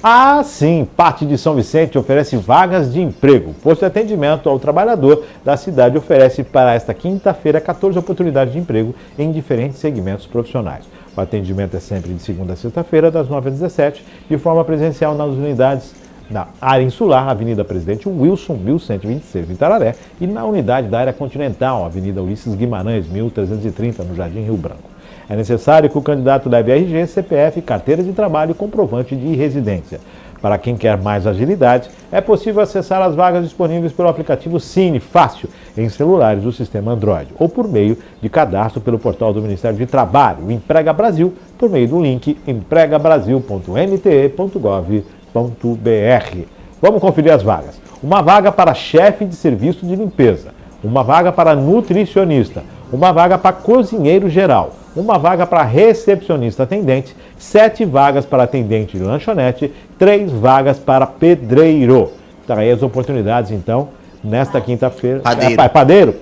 Ah, sim, parte de São Vicente oferece vagas de emprego. O posto de atendimento ao trabalhador da cidade oferece para esta quinta-feira 14 oportunidades de emprego em diferentes segmentos profissionais. O atendimento é sempre de segunda a sexta-feira, das 9 às 17, de forma presencial nas unidades da área insular, Avenida Presidente Wilson, 1126, em Itararé, e na unidade da área continental, Avenida Ulisses Guimarães, 1330, no Jardim Rio Branco. É necessário que o candidato leve RG, CPF, carteira de trabalho e comprovante de residência. Para quem quer mais agilidade, é possível acessar as vagas disponíveis pelo aplicativo Cine Fácil em celulares do sistema Android ou por meio de cadastro pelo portal do Ministério de Trabalho, o Emprega Brasil, por meio do link empregabrasil.mte.gov.br. Vamos conferir as vagas. Uma vaga para chefe de serviço de limpeza, uma vaga para nutricionista, uma vaga para cozinheiro geral, uma vaga para recepcionista atendente, 7 vagas para atendente de lanchonete, 3 vagas para pedreiro. Tá aí as oportunidades, então, nesta quinta-feira. Padeiro.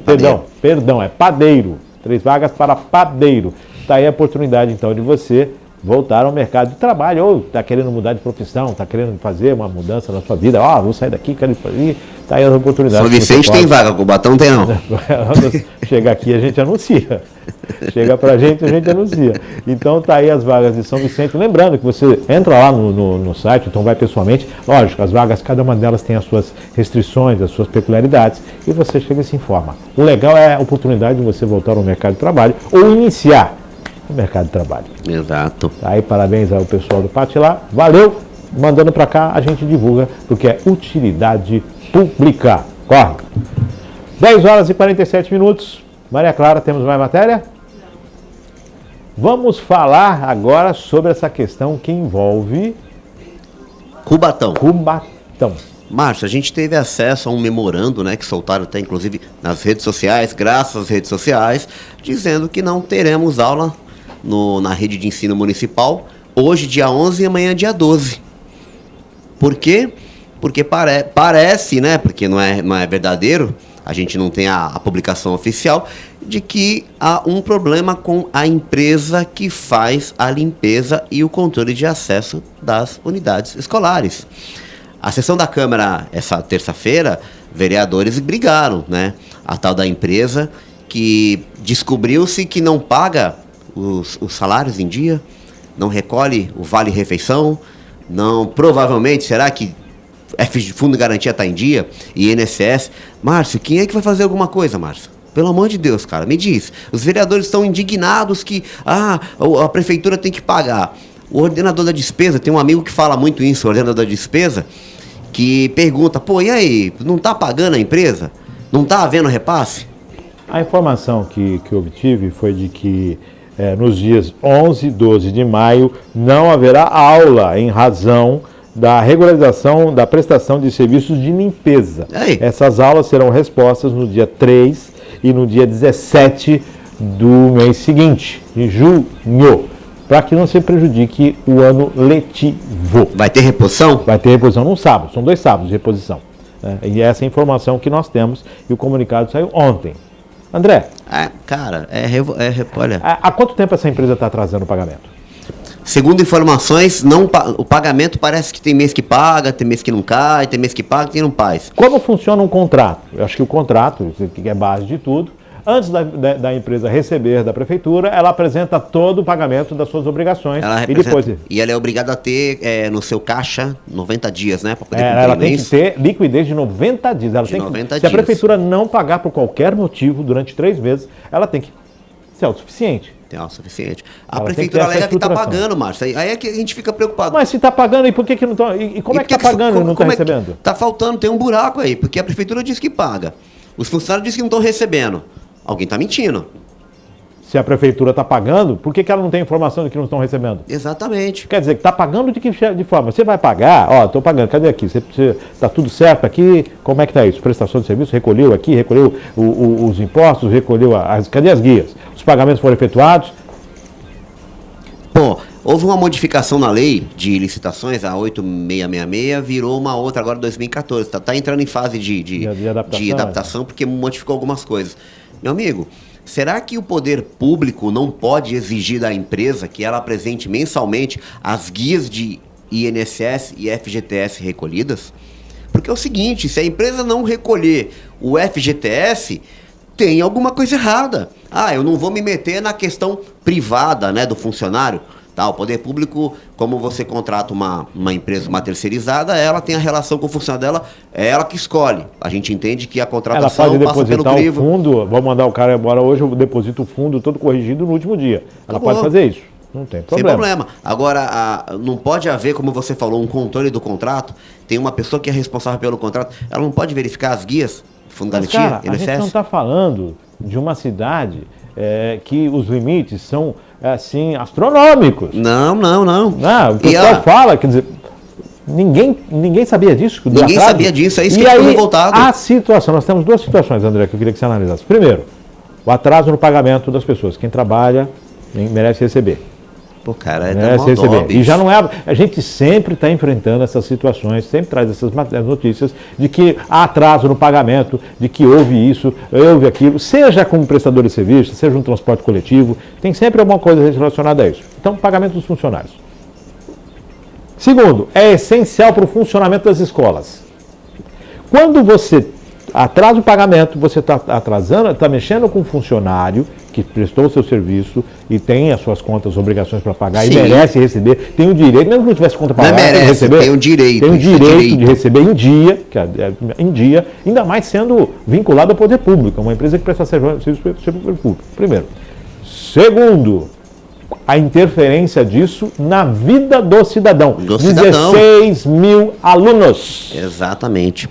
Perdão, é padeiro. 3 vagas para padeiro. Tá aí a oportunidade, então, de você voltar ao mercado de trabalho, ou está querendo mudar de profissão, está querendo fazer uma mudança na sua vida, vou sair daqui, quero ir para ali, está aí as oportunidades. São Vicente tem vaga, Cubatão tem não. Chega aqui, a gente anuncia. Chega pra gente, a gente anuncia. Então tá aí as vagas de São Vicente. Lembrando que você entra lá no site, então vai pessoalmente. Lógico, as vagas, cada uma delas tem as suas restrições, as suas peculiaridades, e você chega e se informa. O legal é a oportunidade de você voltar ao mercado de trabalho ou iniciar o mercado de trabalho. Exato. Tá aí, parabéns ao pessoal do Pati lá. Valeu! Mandando pra cá, a gente divulga, porque é utilidade pública. Corre! 10h47. Maria Clara, temos mais matéria? Vamos falar agora sobre essa questão que envolve Cubatão. Márcio, a gente teve acesso a um memorando, né, que soltaram até inclusive nas redes sociais, graças às redes sociais, dizendo que não teremos aula na rede de ensino municipal, hoje dia 11 e amanhã dia 12. Por quê? Porque parece, né, porque não é verdadeiro, a gente não tem a publicação oficial, de que há um problema com a empresa que faz a limpeza e o controle de acesso das unidades escolares. A sessão da Câmara, essa terça-feira, vereadores brigaram, né? A tal da empresa que descobriu-se que não paga os salários em dia, não recolhe o vale-refeição, provavelmente, será que Fundo de Garantia está em dia, e INSS. Márcio, quem é que vai fazer alguma coisa, Márcio? Pelo amor de Deus, cara, me diz. Os vereadores estão indignados que a prefeitura tem que pagar. O ordenador da despesa, tem um amigo que fala muito isso, o ordenador da despesa, que pergunta, e aí, não está pagando a empresa? Não está havendo repasse? A informação que eu obtive foi de que nos dias 11 e 12 de maio não haverá aula em razão da regularização da prestação de serviços de limpeza. Aí. Essas aulas serão respostas no dia 3 e no dia 17 do mês seguinte, de junho, para que não se prejudique o ano letivo. Vai ter reposição? Vai ter reposição no sábado, são 2 sábados de reposição. Né? E essa é a informação que nós temos, e o comunicado saiu ontem. André. Olha. Há quanto tempo essa empresa está atrasando o pagamento? Segundo informações, o pagamento parece que tem mês que paga, tem mês que não cai, tem mês que paga, tem não faz. Como funciona um contrato? Eu acho que o contrato, que é base de tudo, antes da empresa receber da prefeitura, ela apresenta todo o pagamento das suas obrigações. E ela é obrigada a ter no seu caixa 90 dias, né? Para poder ela tem que ter liquidez de 90 dias. Se a prefeitura não pagar por qualquer motivo durante 3 meses, ela tem que ser autossuficiente. Tem autossuficiente. A prefeitura alega que está pagando, Márcio. Aí é que a gente fica preocupado. Mas se está pagando, e por que não está? E como é que está pagando e não está recebendo? Está faltando, tem um buraco aí, porque a prefeitura diz que paga. Os funcionários dizem que não estão recebendo. Alguém está mentindo. Se a prefeitura está pagando, por que ela não tem informação de que não estão recebendo? Exatamente. Quer dizer, que está pagando de forma? Você vai pagar, ó, estou pagando, cadê aqui? Está tudo certo aqui? Como é que está isso? Prestação de serviço, recolheu aqui, recolheu os impostos, recolheu cadê as guias? Os pagamentos foram efetuados? Bom, houve uma modificação na lei de licitações, a 8666, virou uma outra agora em 2014. Está entrando em fase de adaptação, porque modificou algumas coisas. Meu amigo, será que o poder público não pode exigir da empresa que ela apresente mensalmente as guias de INSS e FGTS recolhidas? Porque é o seguinte, se a empresa não recolher o FGTS, tem alguma coisa errada. Eu não vou me meter na questão privada, né, do funcionário. Tá, o poder público, como você contrata uma empresa, uma terceirizada, ela tem a relação com o funcionário dela, é ela que escolhe. A gente entende que a contratação ela pode passa pelo crivo. O fundo, vou mandar o cara embora hoje, eu deposito o fundo todo corrigido no último dia. Ela pode fazer isso, não tem problema. Sem problema. Agora, não pode haver, como você falou, um controle do contrato. Tem uma pessoa que é responsável pelo contrato, ela não pode verificar as guias, fundo de garantia, INSS? A gente não está falando de uma cidade que os limites são assim, astronômicos. Não. O pessoal fala, quer dizer, ninguém sabia disso. Ninguém sabia disso, é isso que ficou revoltado. A situação, nós temos duas situações, André, que eu queria que você analisasse. Primeiro, o atraso no pagamento das pessoas. Quem trabalha merece receber. Pô, cara, merece receber. E já não é. A gente sempre está enfrentando essas situações, sempre traz essas notícias de que há atraso no pagamento, de que houve isso, houve aquilo, seja como prestador de serviço, seja um transporte coletivo, tem sempre alguma coisa relacionada a isso. Então, pagamento dos funcionários. Segundo, é essencial para o funcionamento das escolas. Quando você atrasa o pagamento, você está atrasando, está mexendo com um funcionário que prestou o seu serviço e tem as suas contas, obrigações para pagar. Sim. E merece receber, tem o direito, mesmo que não tivesse conta para pagar, tem receber, tem o direito de receber em dia, ainda mais sendo vinculado ao poder público, uma empresa que presta serviço para o poder público. Primeiro. Segundo, a interferência disso na vida do cidadão. 16 mil alunos. Exatamente.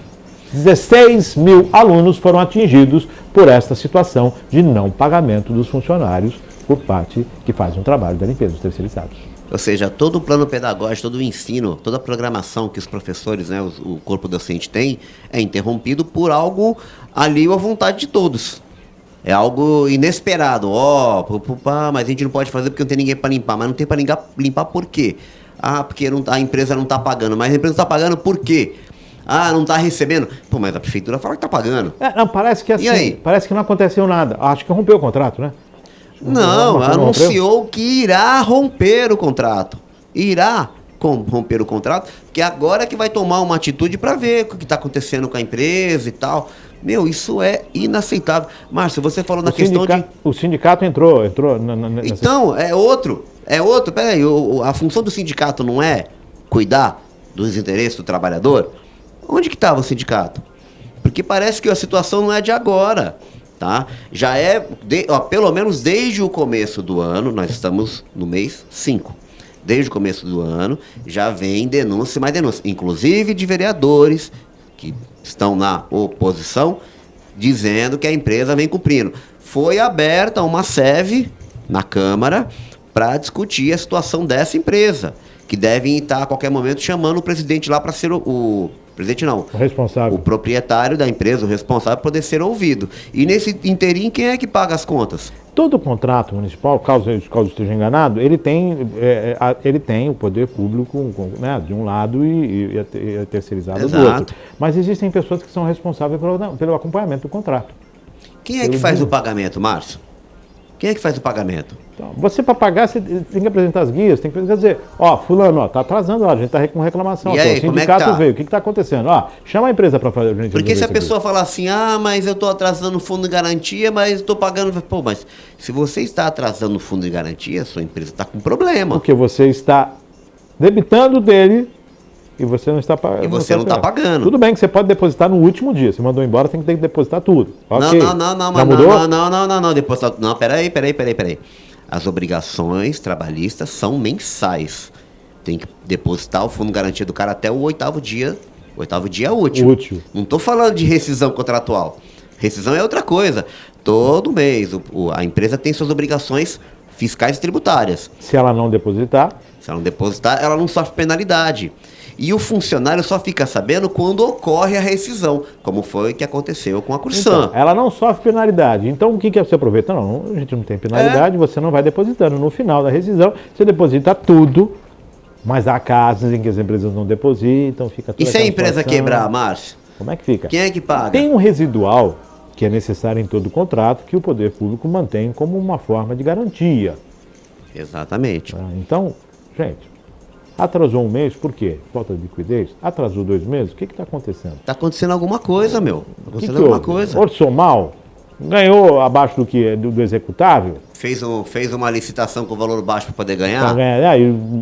16 mil alunos foram atingidos por esta situação de não pagamento dos funcionários por parte que faz um trabalho da limpeza dos terceirizados. Ou seja, todo o plano pedagógico, todo o ensino, toda a programação que os professores, né, o corpo docente tem, é interrompido por algo alheio à vontade de todos. É algo inesperado. Mas a gente não pode fazer porque não tem ninguém para limpar. Mas não tem para limpar por quê? Porque a empresa não está pagando. Mas a empresa não está pagando por quê? Não está recebendo. Pô, mas a prefeitura fala que está pagando. Parece que assim, parece que não aconteceu nada. Acho que rompeu o contrato, né? Não, anunciou que irá romper o contrato. Irá romper o contrato, que agora é que vai tomar uma atitude para ver o que está acontecendo com a empresa e tal. Meu, isso é inaceitável. Márcio, você falou na questão de... O sindicato entrou nessa... Então, é outro. Peraí, a função do sindicato não é cuidar dos interesses do trabalhador? Onde que estava o sindicato? Porque parece que a situação não é de agora, tá? Já é, pelo menos desde o começo do ano, nós estamos no mês 5. Desde o começo do ano, já vem denúncia, mais denúncia, inclusive de vereadores que estão na oposição, dizendo que a empresa vem cumprindo. Foi aberta uma SEV na Câmara para discutir a situação dessa empresa, que devem estar a qualquer momento chamando o presidente lá para ser o presidente não. O responsável. O proprietário da empresa, o responsável, poder ser ouvido. E nesse interim, quem é que paga as contas? Todo contrato municipal, caso eu esteja enganado, ele tem o poder público, né, de um lado e a terceirizada do outro. Mas existem pessoas que são responsáveis pelo acompanhamento do contrato. Quem é que faz o pagamento, Márcio? Quem é que faz o pagamento? Então, você, para pagar, você tem que apresentar as guias, tem que dizer, fulano, está atrasando, a gente está com reclamação, e aí, o sindicato veio, o que está acontecendo? Chama a empresa para fazer a gente. Porque se a pessoa falar assim, mas eu estou atrasando o fundo de garantia, mas estou pagando... Pô, mas se você está atrasando o fundo de garantia, sua empresa está com problema. Porque você está debitando dele e você não está pagando. E você não está pagando. Tudo bem que você pode depositar no último dia. Você mandou embora, tem que depositar tudo. Okay. Não, depositar. Não, peraí. As obrigações trabalhistas são mensais. Tem que depositar o fundo de garantia do cara até o 8º dia. 8º dia útil. Não estou falando de rescisão contratual. Rescisão é outra coisa. Todo mês a empresa tem suas obrigações fiscais e tributárias. Se ela não depositar, Se ela não depositar, ela não sofre penalidade. E o funcionário só fica sabendo quando ocorre a rescisão, como foi que aconteceu com a Cursan. então, ela não sofre penalidade. Então, o que você aproveita? Não, a gente não tem penalidade, você não vai depositando. No final da rescisão, você deposita tudo, mas há casos em que as empresas não depositam, fica E toda se a aquela empresa situação. quebrar, Márcio? Como é que fica? Quem é que paga? Tem um residual que é necessário em todo contrato que o poder público mantém como uma forma de garantia. Exatamente. Tá? Então, gente, atrasou um mês, por quê? Falta de liquidez? Atrasou 2 meses? O que está acontecendo? Tá acontecendo alguma coisa, meu. Tá O que acontecendo que alguma houve? coisa. Orçou mal? Ganhou abaixo do executável? Fez uma licitação com valor baixo para poder ganhar? Pra ganhar,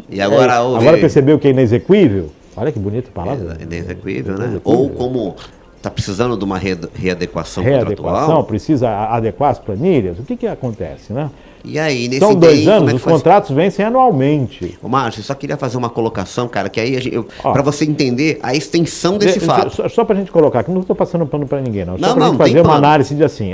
E agora houve- agora percebeu que é inexequível? Olha que bonita palavra. É inexequível, né? Inexequível. Ou como tá precisando de uma readequação Readequação, contratual. precisa adequar as planilhas. O que acontece, né? E aí, nesse São 2 daí, como anos, é que os faz? contratos vencem anualmente. Ô, Márcio, eu só queria fazer uma colocação, cara, que aí Ó. para você entender a extensão desse fato. Só para a gente colocar, que não estou passando pano para ninguém, não. Só Não, para a não, gente tem fazer uma pano. análise de assim.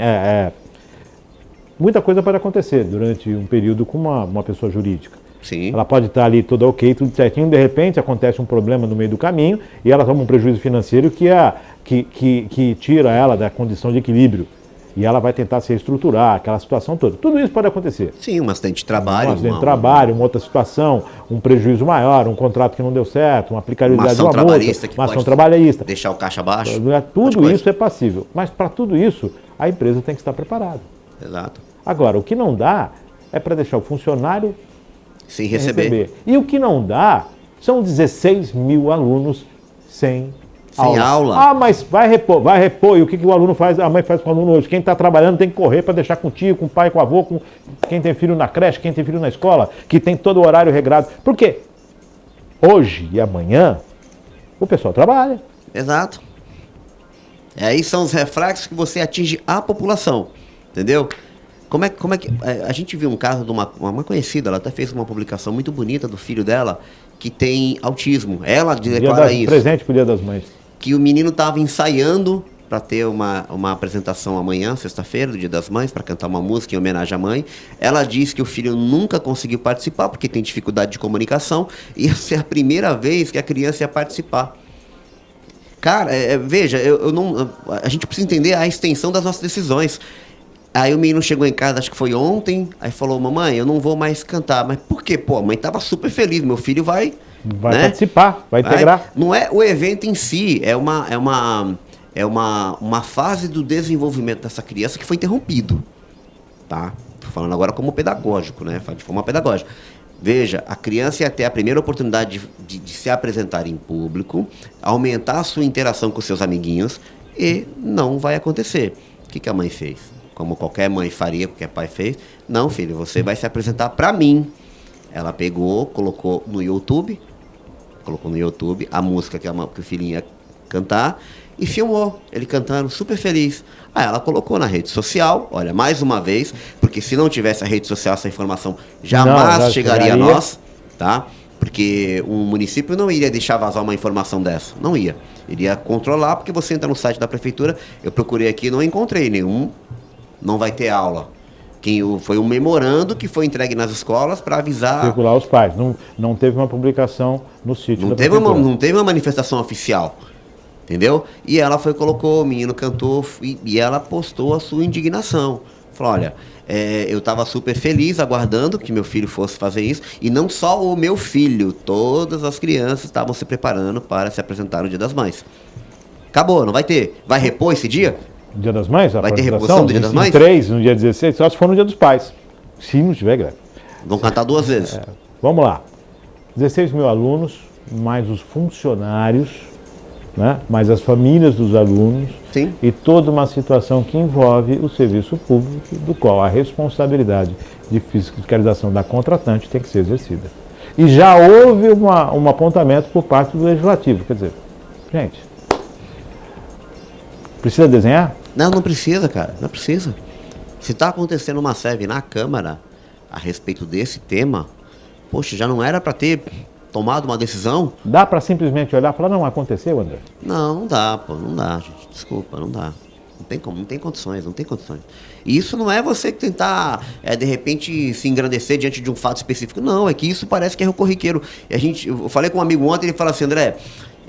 Muita coisa pode acontecer durante um período com uma pessoa jurídica. Sim. Ela pode estar ali toda ok, tudo certinho, de repente acontece um problema no meio do caminho e ela toma um prejuízo financeiro que tira ela da condição de equilíbrio. E ela vai tentar se reestruturar, aquela situação toda. Tudo isso pode acontecer. Sim, um acidente de trabalho. Um acidente de trabalho, uma outra situação, um prejuízo maior, um contrato que não deu certo, uma aplicabilidade de ação uma multa, trabalhista que uma ação pode trabalhista. deixar o caixa baixo. Tudo coisa. isso é passível. Mas para tudo isso, a empresa tem que estar preparada. Exato. Agora, o que não dá é para deixar o funcionário Sem sem receber. E o que não dá são 16 mil alunos sem aula. Ah, mas vai repor. E o que o aluno faz? A mãe faz com o aluno hoje. Quem está trabalhando tem que correr para deixar com o tio, com o pai, com o avô, com quem tem filho na creche, quem tem filho na escola, que tem todo o horário regrado. Por quê? Hoje e amanhã, o pessoal trabalha. Exato. E aí são os reflexos que você atinge a população. Entendeu? Como é que. A gente viu um caso de uma conhecida, ela até fez uma publicação muito bonita do filho dela, que tem autismo. Ela declara isso. Presente pro Dia das Mães. Que o menino estava ensaiando para ter uma apresentação amanhã, sexta-feira, do Dia das Mães, para cantar uma música em homenagem à mãe. Ela disse que o filho nunca conseguiu participar porque tem dificuldade de comunicação e ia ser a primeira vez que a criança ia participar. Cara, veja, a gente precisa entender a extensão das nossas decisões. Aí o menino chegou em casa, acho que foi ontem, aí falou: mamãe, eu não vou mais cantar. Mas por quê? Pô, a mãe tava super feliz, meu filho vai Participar, vai integrar. Não é o evento em si, é uma fase do desenvolvimento dessa criança que foi interrompido. Tá? Tô falando agora como pedagógico, né? De forma pedagógica. Veja, a criança ia ter a primeira oportunidade de se apresentar em público, aumentar a sua interação com seus amiguinhos e não vai acontecer. O que a mãe fez? Como qualquer mãe faria, qualquer pai fez. Não, filho, você vai se apresentar para mim. Ela pegou, colocou no YouTube a música que o filhinho ia cantar e filmou ele cantando super feliz. Aí ela colocou na rede social, olha, mais uma vez, porque se não tivesse a rede social, essa informação jamais chegaria a nós, tá? Porque um município não iria deixar vazar uma informação dessa, não ia. Iria controlar, porque você entra no site da prefeitura, eu procurei aqui e não encontrei nenhum, não vai ter aula. Foi um memorando que foi entregue nas escolas para avisar. Circular os pais. Não teve uma publicação no sítio Não da teve prefeitura. não teve uma manifestação oficial. Entendeu? E ela colocou, o menino cantou e ela postou a sua indignação. Falou: olha, eu estava super feliz aguardando que meu filho fosse fazer isso. E não só o meu filho, todas as crianças estavam se preparando para se apresentar no Dia das Mães. Acabou, não vai ter. Vai repor esse dia? Dia das Mães? Vai ter apresentação? reposição do Dia das Mães? 3, no dia 16, só se for no Dia dos Pais. Se não tiver greve. Vão cantar 2 vezes. Vamos lá. 16 mil alunos, mais os funcionários, né? Mais as famílias dos alunos. Sim. E toda uma situação que envolve o serviço público, do qual a responsabilidade de fiscalização da contratante tem que ser exercida. E já houve um apontamento por parte do Legislativo. Quer dizer, gente, precisa desenhar? Não precisa, cara. Não precisa. Se está acontecendo uma SEV na Câmara a respeito desse tema, poxa, já não era para ter tomado uma decisão? Dá para simplesmente olhar e falar: não, aconteceu, André? Não dá, pô. Não dá, gente. Desculpa, não dá. Não tem como, não tem condições. E isso não é você tentar, de repente, se engrandecer diante de um fato específico. Não, é que isso parece que é corriqueiro. Eu falei com um amigo ontem, ele falou assim, André,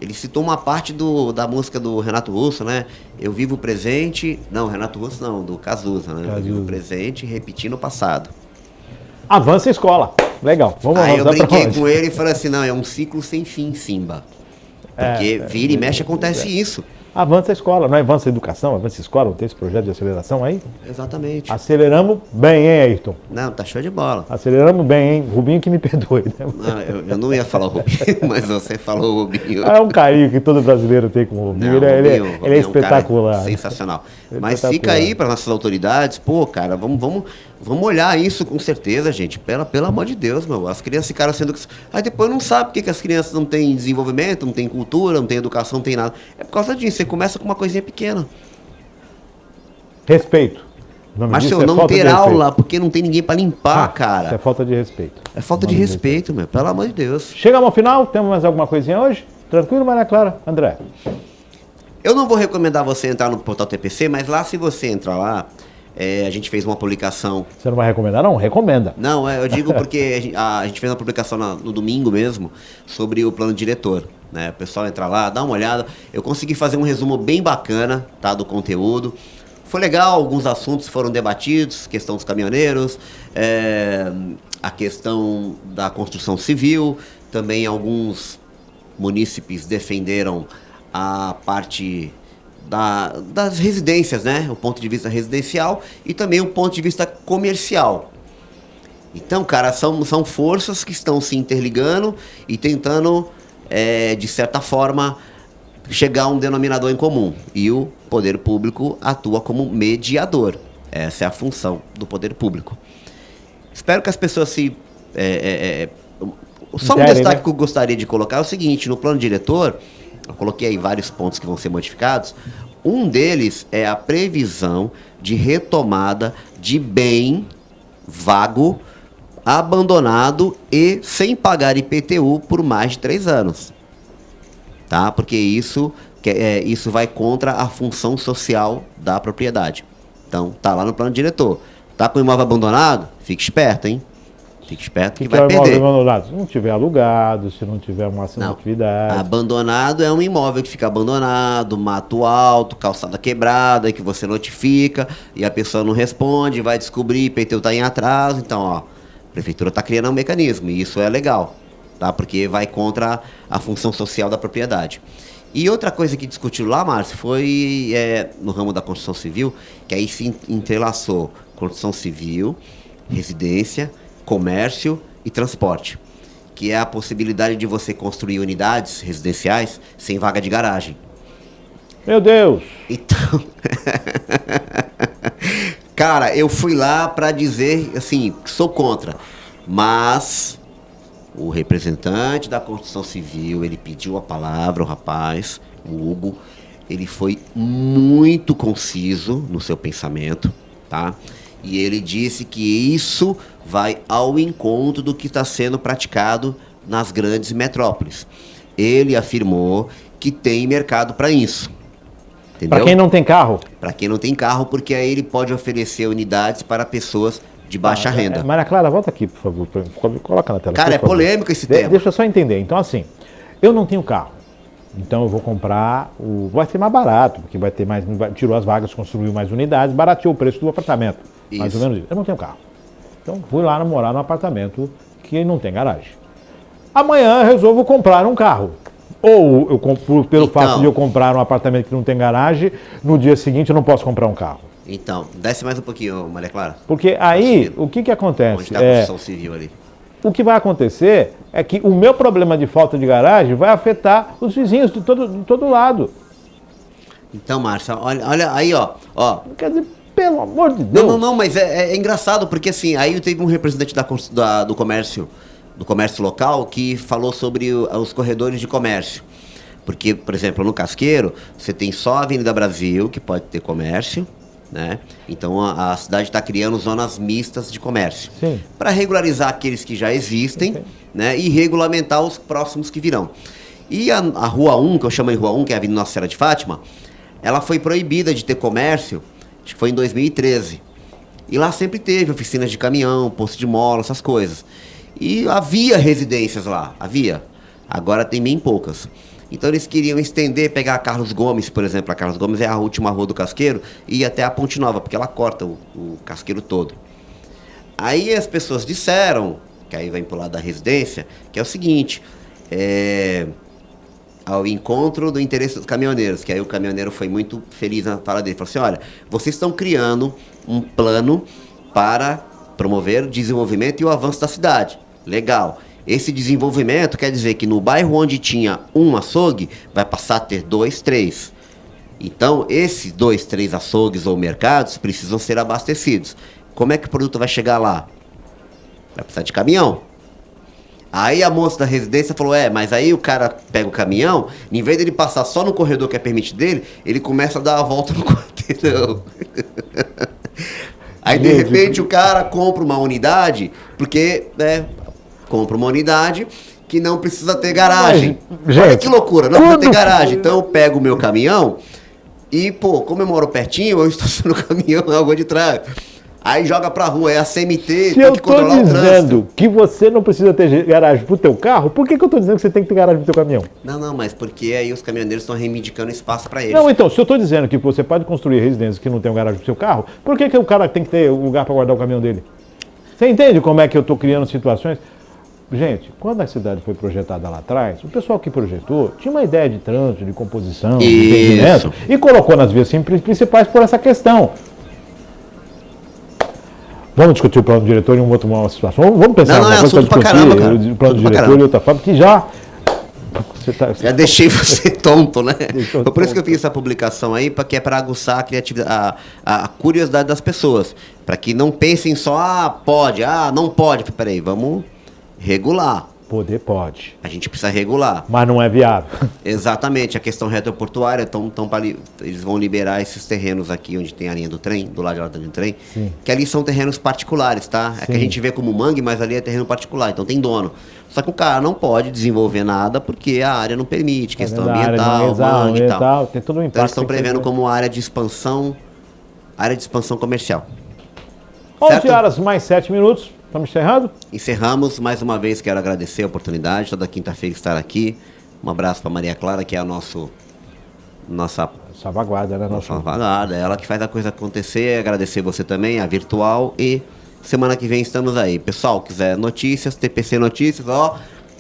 ele citou uma parte da música do Renato Russo, né? Eu vivo o presente... Não, Renato Russo não, do Cazuza, né? Eu vivo o presente repetindo o passado. Avança a escola. Legal, vamos Aí eu avançar brinquei com ele e falei assim, não, é um ciclo sem fim, Simba. Porque vira e mexe acontece isso. Avança a escola, não é avança a educação, avança a escola, não tem esse projeto de aceleração aí? Exatamente. Aceleramos bem, hein, Ayrton? Não, tá show de bola. Aceleramos bem, hein? Rubinho que me perdoe, né? Não, eu não ia falar o Rubinho, mas você falou o Rubinho. É um carinho que todo brasileiro tem com o Rubinho. Não, ele Rubinho é espetacular. Um cara sensacional. Mas Espetacular. fica aí para nossas autoridades, pô, cara, vamos olhar isso com certeza, gente. Pelo amor de Deus, meu. As crianças ficaram sendo. Aí depois não sabe por que as crianças não têm desenvolvimento, não têm cultura, não têm educação, não têm nada. É por causa disso. Você começa com uma coisinha pequena. Respeito. Mas se eu não ter aula, porque não tem ninguém para limpar, cara. Isso é falta de respeito. É falta de respeito, meu. Pelo amor de Deus. Chegamos ao final, temos mais alguma coisinha hoje? Tranquilo, Maria Clara? André? Eu não vou recomendar você entrar no portal TPC, mas lá, se você entrar lá, a gente fez uma publicação. Você não vai recomendar, não? Recomenda. Não, eu digo porque a gente fez uma publicação no domingo mesmo sobre o plano diretor. Né? O pessoal entra lá, dá uma olhada. Eu consegui fazer um resumo bem bacana, tá, do conteúdo. Foi legal, alguns assuntos foram debatidos, questão dos caminhoneiros, a questão da construção civil, também alguns munícipes defenderam a parte das residências, né? O ponto de vista residencial e também o ponto de vista comercial. Então, cara, são forças que estão se interligando e tentando, de certa forma, chegar a um denominador em comum. E o poder público atua como mediador. Essa é a função do poder público. Espero que as pessoas se... Só um destaque, né, que eu gostaria de colocar é o seguinte: no plano diretor, eu coloquei aí vários pontos que vão ser modificados. Um deles é a previsão de retomada de bem vago, abandonado e sem pagar IPTU por mais de 3 anos. Tá? Porque isso vai contra a função social da propriedade. Então, tá lá no plano diretor. Tá com o imóvel abandonado? Fique esperto, hein? Fique esperto que vai perder. Se não tiver alugado, se não tiver uma atividade. Abandonado é um imóvel que fica abandonado, mato alto, calçada quebrada, que você notifica e a pessoa não responde, vai descobrir, IPTU está em atraso. Então, ó, a prefeitura está criando um mecanismo e isso é legal, tá? Porque vai contra a função social da propriedade. E outra coisa que discutiu lá, Márcio, foi no ramo da construção civil, que aí se entrelaçou construção civil, residência, comércio e transporte, que é a possibilidade de você construir unidades residenciais sem vaga de garagem. Meu Deus! Então, cara, eu fui lá para dizer, assim, que sou contra, mas o representante da construção civil, ele pediu a palavra, o rapaz, o Hugo, ele foi muito conciso no seu pensamento, tá? E ele disse que isso vai ao encontro do que está sendo praticado nas grandes metrópoles. Ele afirmou que tem mercado para isso. Entendeu? Para quem não tem carro? Para quem não tem carro, porque aí ele pode oferecer unidades para pessoas de baixa renda. Maria Clara, volta aqui, por favor. Coloca na tela. Cara, é polêmico esse tema. Deixa eu só entender. Então, assim, eu não tenho carro. Então eu vou comprar, vai ser mais barato, porque vai ter mais, tirou as vagas, construiu mais unidades, barateou o preço do apartamento. Isso. Mais ou menos isso. Eu não tenho carro. Então fui lá morar num apartamento que não tem garagem. Amanhã eu resolvo comprar um carro. Ou eu compro, pelo fato de eu comprar um apartamento que não tem garagem, no dia seguinte eu não posso comprar um carro. Então, desce mais um pouquinho, Maria Clara. Porque aí, o que acontece? Onde está a construção civil ali? O que vai acontecer é que o meu problema de falta de garagem vai afetar os vizinhos de todo lado. Então, Márcia, olha aí, ó. Quer dizer, pelo amor de Deus. Não, mas é engraçado, porque assim, aí teve um representante do comércio local que falou sobre os corredores de comércio. Porque, por exemplo, no Casqueiro, você tem só a Avenida Brasil, que pode ter comércio, né? Então a cidade está criando zonas mistas de comércio para regularizar aqueles que já existem, né? E regulamentar os próximos que virão. E a Rua 1, que eu chamo de Rua 1, que é a Avenida Nossa Senhora de Fátima, ela foi proibida de ter comércio, acho que foi em 2013. E lá sempre teve oficinas de caminhão, posto de mola, essas coisas. E havia residências lá, havia. Agora tem bem poucas. Então eles queriam estender, pegar a Carlos Gomes, por exemplo. A Carlos Gomes é a última rua do Casqueiro, e ir até a Ponte Nova, porque ela corta o Casqueiro todo. Aí as pessoas disseram, que aí vai pro lado da residência, que é o seguinte, ao encontro do interesse dos caminhoneiros, que aí o caminhoneiro foi muito feliz na fala dele, falou assim, olha, vocês estão criando um plano para promover o desenvolvimento e o avanço da cidade. Legal. Esse desenvolvimento quer dizer que no bairro onde tinha um açougue, vai passar a ter 2, 3. Então, esses 2, 3 açougues ou mercados precisam ser abastecidos. Como é que o produto vai chegar lá? Vai precisar de caminhão. Aí a moça da residência falou, mas aí o cara pega o caminhão, em vez dele passar só no corredor que é permitido dele, ele começa a dar a volta no quarteirão. Aí, de repente, o cara compra uma unidade, porque, compra uma unidade que não precisa ter garagem. Mas, olha gente, que loucura, não precisa ter garagem. Então eu pego o meu caminhão e, como eu moro pertinho, eu estaciono o caminhão na rua de trás. Aí joga pra rua, é a CMT, se eu tô dizendo que você não precisa ter garagem pro teu carro, por que eu tô dizendo que você tem que ter garagem pro teu caminhão? Não, mas porque aí os caminhoneiros estão reivindicando espaço pra eles. Não, então, se eu tô dizendo que você pode construir residências que não tem garagem pro seu carro, por que o cara tem que ter lugar pra guardar o caminhão dele? Você entende como é que eu tô criando situações? Gente, quando a cidade foi projetada lá atrás, o pessoal que projetou tinha uma ideia de trânsito, de composição, de entendimento, e colocou nas vias principais por essa questão. Vamos discutir o plano diretor em uma situação. Vamos pensar uma coisa para discutir caramba, o plano diretor e outra forma, porque já... Já deixei você tonto, né? Por isso que eu fiz essa publicação aí, que é para aguçar a criatividade, a curiosidade das pessoas. Para que não pensem só, pode, não pode. Peraí, vamos regular. Poder pode. A gente precisa regular. Mas não é viável. Exatamente. A questão retroportuária, eles vão liberar esses terrenos aqui onde tem a linha do trem, do lado de lá do trem, sim, que ali são terrenos particulares, tá? É que a gente vê como mangue, mas ali é terreno particular, então tem dono. Só que o cara não pode desenvolver nada porque a área não permite, questão ambiental, mangue e tal. Tem todo um impacto. Então eles estão prevendo como área de expansão comercial. 11 horas mais 7 minutos. Estamos encerrando? Encerramos. Mais uma vez quero agradecer a oportunidade, toda quinta-feira estar aqui. Um abraço para Maria Clara, que é a nossa salvaguarda, né? Nossa salvaguarda, ela que faz a coisa acontecer. Agradecer você também, a Virtual. E semana que vem estamos aí. Pessoal, quiser notícias, TPC Notícias,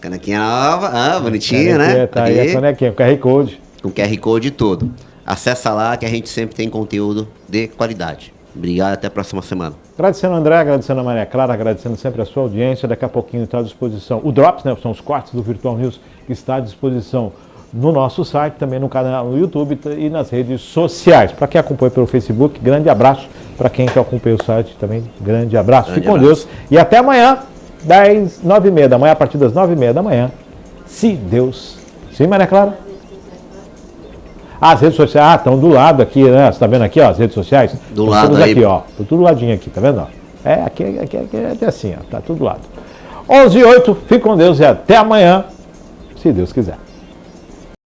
canequinha nova, bonitinha, né? Tá aí a canequinha, com QR Code. Com QR Code e tudo. Acessa lá que a gente sempre tem conteúdo de qualidade. Obrigado, até a próxima semana. Agradecendo a André, agradecendo a Maria Clara, agradecendo sempre a sua audiência. Daqui a pouquinho está à disposição o Drops, né? São os cortes do Virtual News que está à disposição no nosso site, também no canal no YouTube e nas redes sociais. Para quem acompanha pelo Facebook, grande abraço. Para quem acompanha o site também, grande abraço. Fique com Deus e até amanhã, 9h30 da manhã, a partir das 9h30 da manhã, se Deus... Sim, Maria Clara? As redes sociais, estão do lado aqui, né? Você está vendo aqui, as redes sociais? Do lado aí. Aqui, Tô tudo ladinho aqui, tá vendo? Aqui é assim, tá tudo do lado. 11h08, fique com Deus e até amanhã, se Deus quiser.